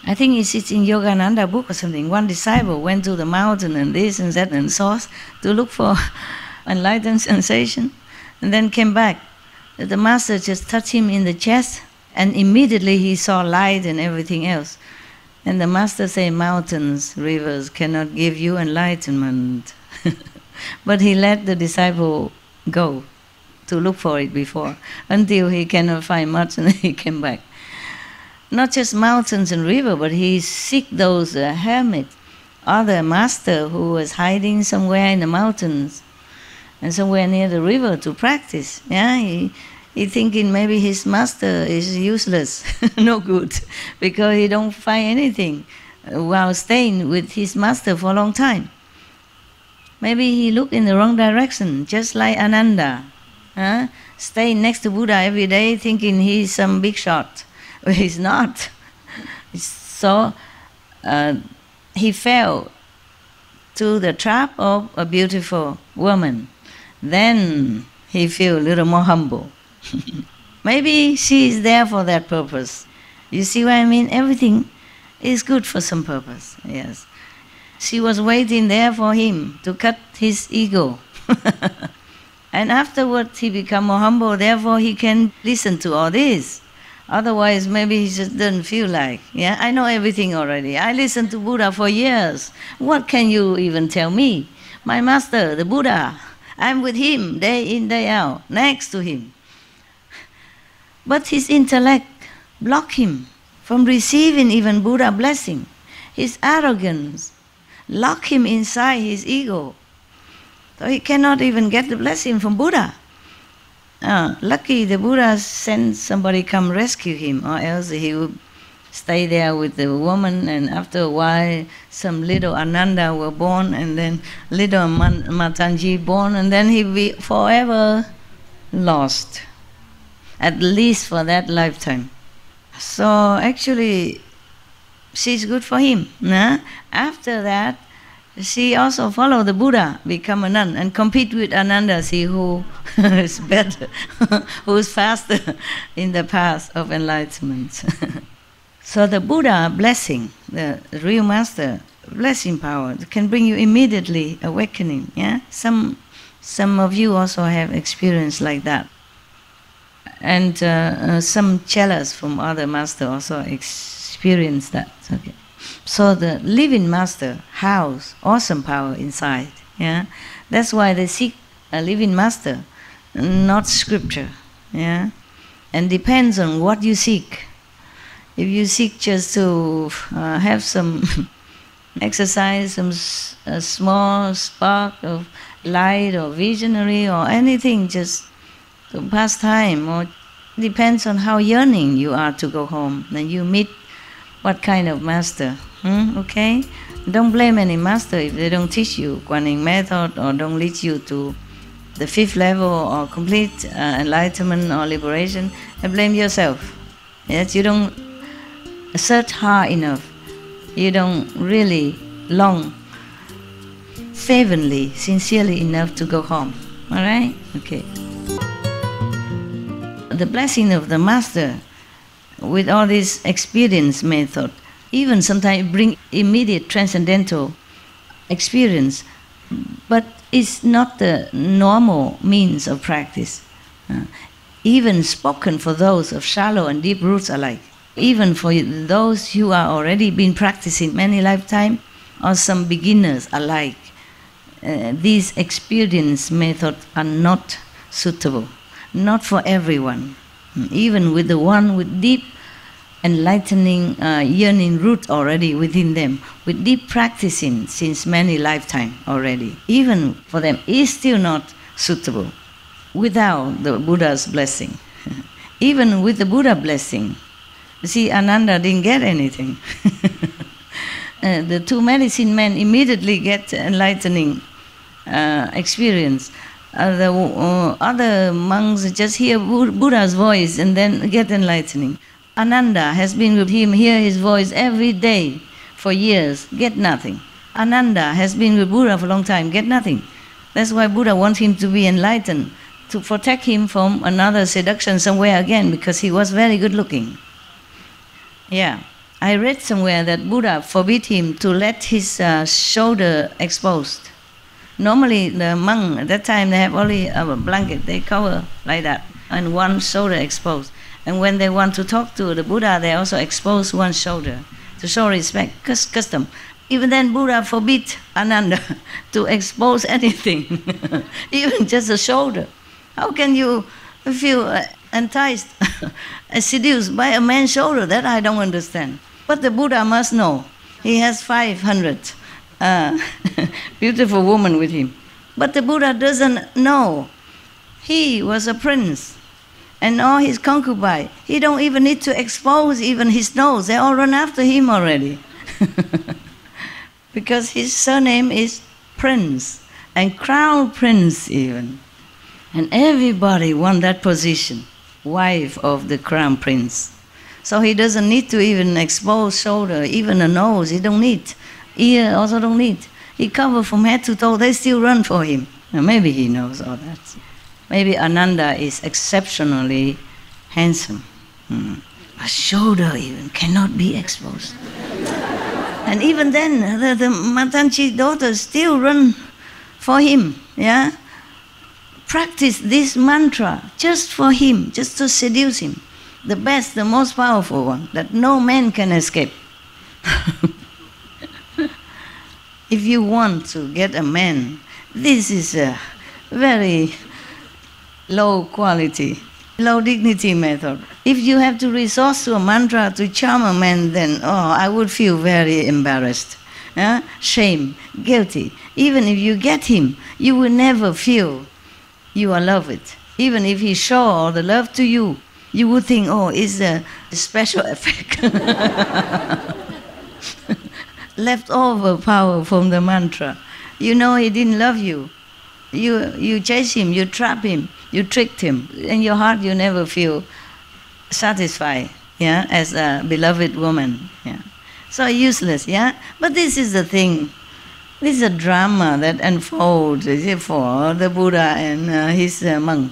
I think it's in Yogananda book or something, one disciple went to the mountain and this and that and so to look for enlightened sensation, and then came back. The master just touched him in the chest and immediately he saw light and everything else. And the master said, mountains, rivers cannot give you enlightenment. But he let the disciple go to look for it before, until he cannot find much and he came back. Not just mountains and river, but he seek those hermits, other master who was hiding somewhere in the mountains and somewhere near the river to practice. Yeah, he thinking maybe his master is useless, no good, because he don't find anything while staying with his master for a long time. Maybe he looked in the wrong direction, just like Ananda, staying next to Buddha every day thinking he's some big shot. But he's not. So he fell to the trap of a beautiful woman. Then he feel a little more humble. Maybe she is there for that purpose. You see what I mean? Everything is good for some purpose, yes. She was waiting there for him to cut his ego. And afterwards he become more humble, therefore he can listen to all this. Otherwise maybe he just doesn't feel like, yeah, I know everything already. I listened to Buddha for years. What can you even tell me? My master, the Buddha, I'm with him day in, day out, next to him. But his intellect blocked him from receiving even Buddha blessing. his arrogance lock him inside his ego. So he cannot even get the blessing from Buddha. Lucky the Buddha sent somebody come rescue him, or else he would stay there with the woman, and after a while some little Ananda were born, and then little Matanji born, and then he'd be forever lost, at least for that lifetime. So actually she's good for him. After that, she also followed the Buddha, become a nun, and compete with Ananda, see who is better, who is faster in the path of enlightenment. So the Buddha blessing, the real master blessing power, can bring you immediately awakening. Yeah, some of you also have experience like that, and some chelas from other master also experience that. Okay. So the living master house awesome power inside. Yeah, that's why they seek a living master, not scripture. Yeah, and depends on what you seek. If you seek just to have some exercise, some small spark of light or visionary or anything, just to pass time, or depends on how yearning you are to go home, then you meet what kind of master. Okay? Don't blame any master if they don't teach you Kuan method or don't lead you to the 5th level or complete enlightenment or liberation. And blame yourself. Yes, you don't search hard enough. You don't really long fervently, sincerely enough to go home. Alright? Okay. The blessing of the master with all this experience method, even sometimes bring immediate transcendental experience, but it's not the normal means of practice. Even spoken for those of shallow and deep roots alike. Even for those who are already been practicing many lifetimes, or some beginners alike, these experience methods are not suitable, not for everyone. Even with the one with deep enlightening yearning root already within them, with deep practicing since many lifetimes already, even for them is still not suitable without the Buddha's blessing. Even with the Buddha blessing, see, Ananda didn't get anything. The 2 medicine men immediately get enlightening experience. The other monks just hear Buddha's voice and then get enlightening. Ananda has been with him, hear his voice every day for years, get nothing. Ananda has been with Buddha for a long time, get nothing. That's why Buddha wants him to be enlightened, to protect him from another seduction somewhere again, because he was very good looking. Yeah, I read somewhere that Buddha forbid him to let his shoulder exposed. Normally the monk at that time they have only a blanket, they cover like that, and one shoulder exposed. And when they want to talk to the Buddha, they also expose one shoulder to show respect, custom. Even then Buddha forbid Ananda to expose anything, even just a shoulder. How can you feel enticed, seduced by a man's shoulder? That I don't understand. But the Buddha must know. He has 500 beautiful women with him. But the Buddha doesn't know. He was a prince, and all his concubines, he don't even need to expose even his nose. They all run after him already. Because his surname is Prince, and Crown Prince even. And everybody want that position, wife of the Crown Prince. So he doesn't need to even expose shoulder, even a nose, he don't need. Ear also don't need. He cover from head to toe, they still run for him. Now maybe he knows all that. Maybe Ananda is exceptionally handsome. A shoulder even cannot be exposed. And even then, the Matanji daughters still run for him. Yeah, practice this mantra just for him, just to seduce him. The best, the most powerful one, that no man can escape. If you want to get a man, this is a very low quality low dignity method. If you have to resort to a mantra to charm a man, then I would feel very embarrassed, shame, guilty. Even if you get him, you will never feel you are loved. Even if he show all the love to you, you would think, it's a special effect. Leftover power from the mantra. You know he didn't love you. You chase him, you trap him, you tricked him. In your heart you never feel satisfied, as a beloved woman. So useless, But this is the thing. This is a drama that unfolds for the Buddha and his monk,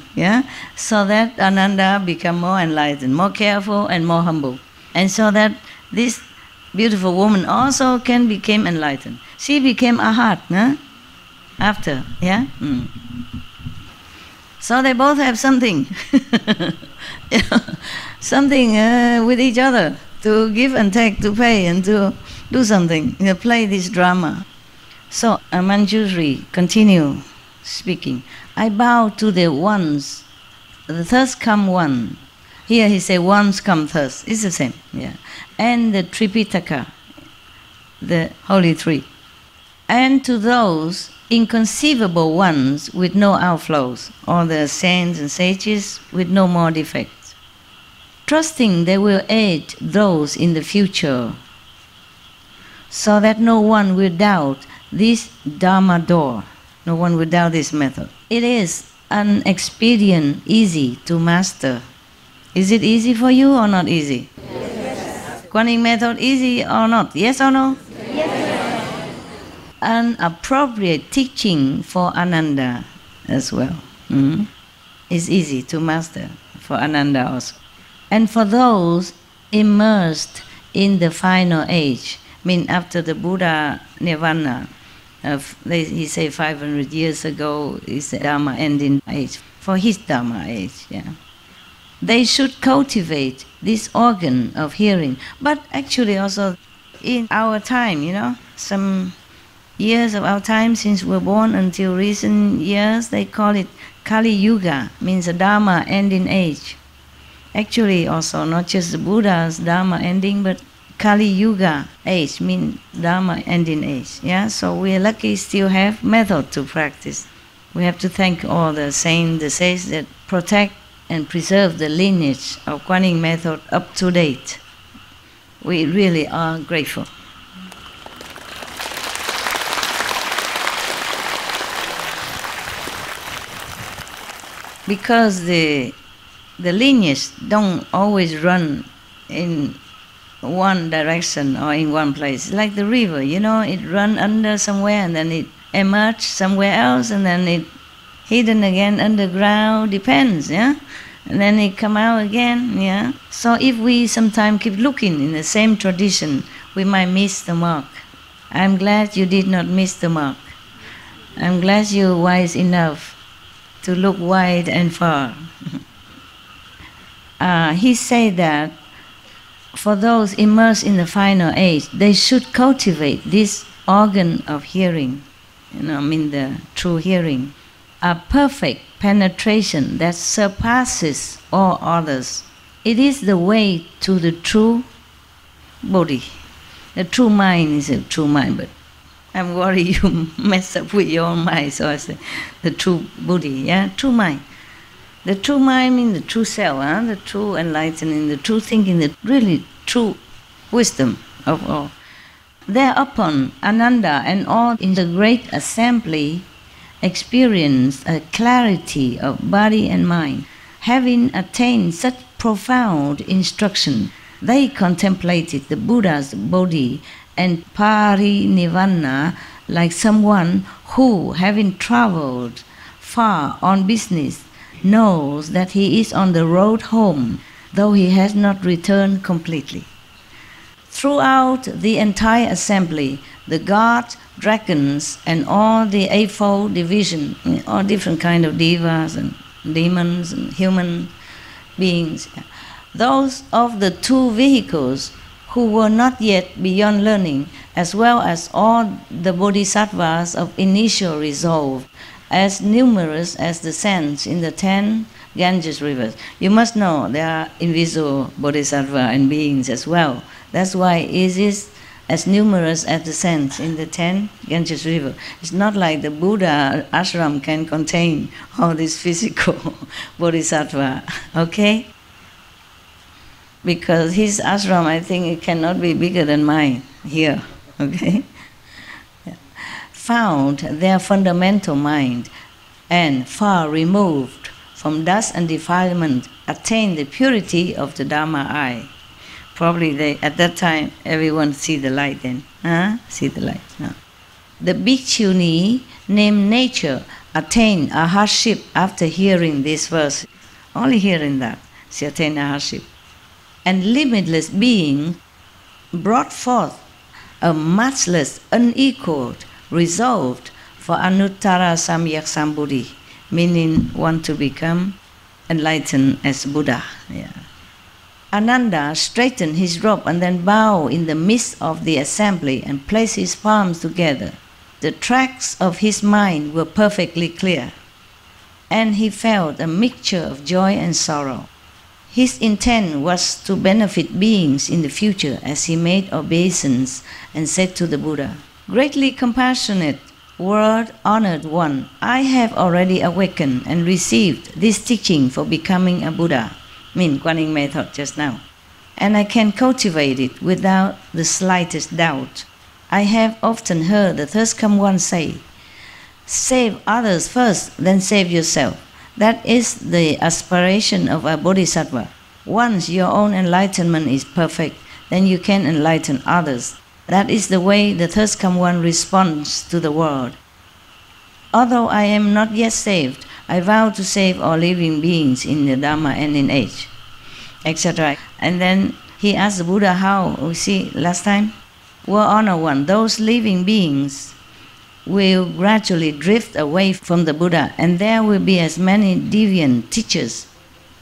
so that Ananda become more enlightened, more careful and more humble. And so that this beautiful woman also can become enlightened. She became Arhat, after, So they both have something, something with each other to give and take, to pay and to do something, play this drama. So Manjushri continue speaking. I bow to the ones, the thirst come one. Here he say ones come thirst. It's the same, And the Tripitaka, the Holy Three. And to those inconceivable ones with no outflows, or the saints and sages with no more defects, trusting they will aid those in the future, so that no one will doubt this Dharma door. No one will doubt this method. It is an expedient easy to master. Is it easy for you or not easy? Yes. Kuan Yin method easy or not? Yes or no? Yes. An appropriate teaching for Ananda as well. It's easy to master for Ananda also. And for those immersed in the final age, after the Buddha Nirvana, he say 500 years ago is the Dharma ending age, for his Dharma age, They should cultivate this organ of hearing. But actually also in our time, some years of our time since we're born until recent years, they call it Kali Yuga, means a Dharma ending age. Actually also not just the Buddha's Dharma ending, but Kali Yuga age means Dharma ending age. So we are lucky still have method to practice. We have to thank all the saints, the sages that protect and preserve the lineage of Kuan Yin method up to date. We really are grateful. Because the lineage don't always run in one direction or in one place. Like the river, it run under somewhere and then it emerge somewhere else and then it hidden again underground, depends, And then it come out again, So if we sometimes keep looking in the same tradition, we might miss the mark. I'm glad you did not miss the mark. I'm glad you're wise enough to look wide and far. He said that for those immersed in the final age, they should cultivate this organ of hearing, the true hearing, a perfect penetration that surpasses all others. It is the way to the true body. The true mind is a true mind, but I'm worried you mess up with your mind, so I say the true body, true mind. The true mind means the true self, the true enlightening, the true thinking, the really true wisdom of all. Thereupon, Ananda and all in the great assembly experienced a clarity of body and mind. Having attained such profound instruction, they contemplated the Buddha's body and parinirvana like someone who, having traveled far on business, knows that he is on the road home, though he has not returned completely. Throughout the entire assembly, the gods, dragons, and all the eightfold division, all different kind of devas and demons and human beings, those of the two vehicles who were not yet beyond learning, as well as all the bodhisattvas of initial resolve, as numerous as the sands in the 10 Ganges rivers. You must know there are invisible bodhisattva and beings as well. That's why it is as numerous as the saints in the 10 Ganges river. It's not like the Buddha ashram can contain all this physical bodhisattva, okay? Because his ashram, I think it cannot be bigger than mine here, okay? Yeah. Found their fundamental mind and far removed from dust and defilement, attained the purity of the Dharma eye. Probably they, at that time, everyone see the light then. See the light. No. The bhikkhuni named nature attained a hardship after hearing this verse. Only hearing that, she attained a hardship. And limitless being brought forth a matchless, unequaled, resolved for Anuttara Samyak Sambuddhi, meaning want to become enlightened as Buddha. Yeah. Ananda straightened his robe and then bowed in the midst of the assembly and placed his palms together. The tracks of his mind were perfectly clear, and he felt a mixture of joy and sorrow. His intent was to benefit beings in the future as he made obeisance and said to the Buddha, "Greatly compassionate, world-honored one, I have already awakened and received this teaching for becoming a Buddha," mean Kuan Yin method just now, "and I can cultivate it without the slightest doubt. I have often heard the Third Come One say, 'Save others first, then save yourself.' That is the aspiration of a bodhisattva. Once your own enlightenment is perfect, then you can enlighten others. That is the way the Third Come One responds to the world. Although I am not yet saved, I vow to save all living beings in the Dharma and in age," etc. And then he asked the Buddha how, we see last time, "World-honored one, those living beings will gradually drift away from the Buddha, and there will be as many deviant teachers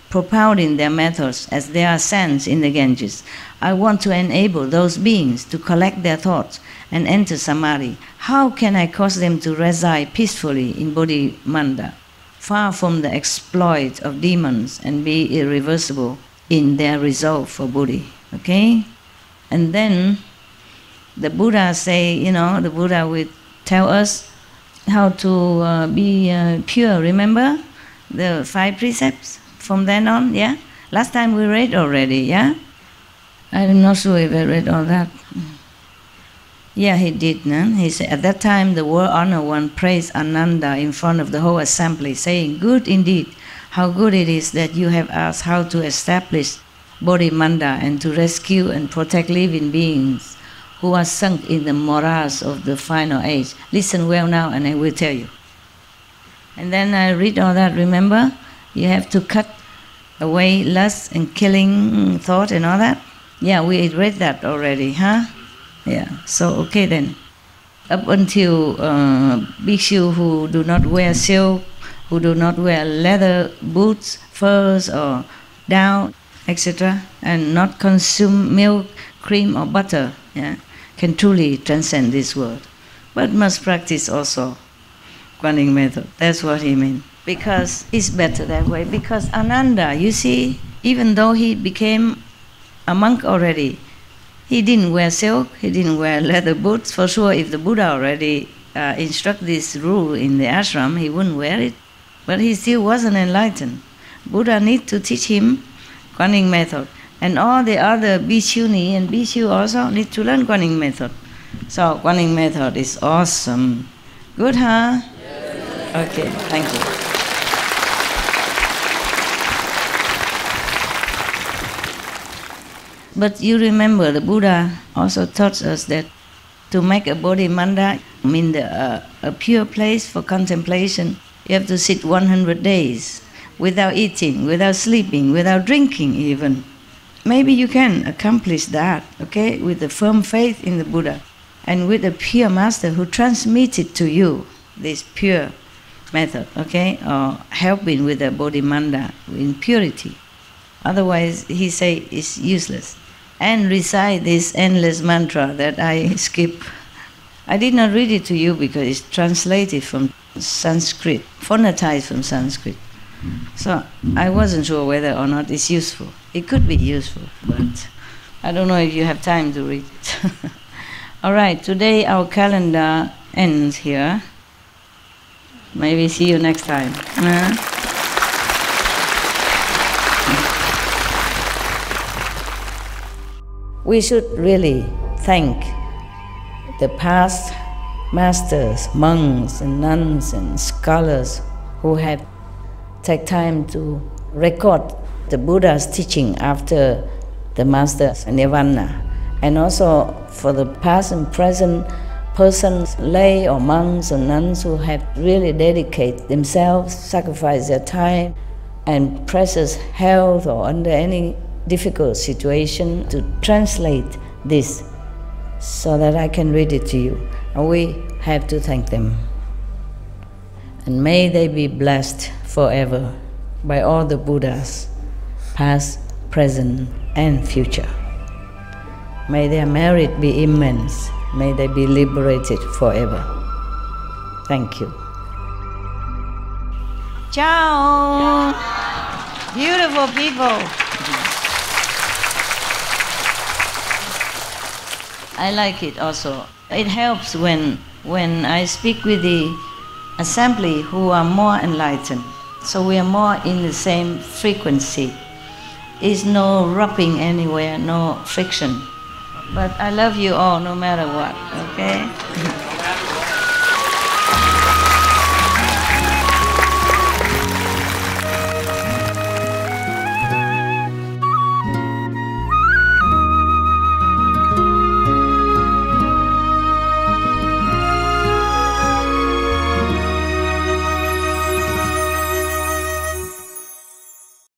propounding their methods as there are sands in the Ganges. I want to enable those beings to collect their thoughts and enter Samadhi. How can I cause them to reside peacefully in Bodhimanda, far from the exploit of demons, and be irreversible in their resolve for Buddhi?" Okay? And then the Buddha say, the Buddha will tell us how to be pure. Remember the 5 precepts from then on, yeah? Last time we read already, yeah? I'm not sure if I read all that. Yeah, he did. No? He said, at that time the world-honored one praised Ananda in front of the whole assembly, saying, "Good indeed, how good it is that you have asked how to establish Bodhimanda and to rescue and protect living beings who are sunk in the morass of the final age. Listen well now and I will tell you." And then I read all that, remember? You have to cut away lust and killing thought and all that. Yeah, we read that already, huh? Yeah, so okay then. Up until bhikshu who do not wear silk, who do not wear leather boots, furs or down, etc., and not consume milk, cream or butter, yeah, can truly transcend this world. But must practice also Kuan Yin method. That's what he meant. Because it's better that way. Because Ananda, you see, even though he became a monk already, he didn't wear silk, he didn't wear leather boots. For sure, if the Buddha already instruct this rule in the ashram, he wouldn't wear it. But he still wasn't enlightened. Buddha need to teach him Kuan Yin method. And all the other bhikkhuni and bhikshu also need to learn Kuan Yin method. So Kuan Yin method is awesome. Good, huh? Yes. Okay, thank you. But you remember the Buddha also taught us that to make a Bodhimanda, mean a pure place for contemplation, you have to sit 100 days without eating, without sleeping, without drinking even. Maybe you can accomplish that, okay, with a firm faith in the Buddha and with a pure master who transmitted to you this pure method, okay, or helping with the Bodhimanda in purity. Otherwise, he say it's useless. And recite this endless mantra that I skip. I did not read it to you because it's translated from Sanskrit, phonetized from Sanskrit. So I wasn't sure whether or not it's useful. It could be useful, but I don't know if you have time to read it. All right, today our calendar ends here. Maybe see you next time. We should really thank the past masters, monks and nuns and scholars who have taken time to record the Buddha's teaching after the master's nirvana, and also for the past and present persons, lay or monks or nuns who have really dedicated themselves, sacrificed their time and precious health or under any difficult situation to translate this so that I can read it to you. And we have to thank them. And may they be blessed forever by all the Buddhas, past, present, and future. May their merit be immense. May they be liberated forever. Thank you. Ciao! Beautiful people. I like it also. It helps when I speak with the assembly who are more enlightened. So we are more in the same frequency. Is no rubbing anywhere, no friction. But I love you all no matter what, okay?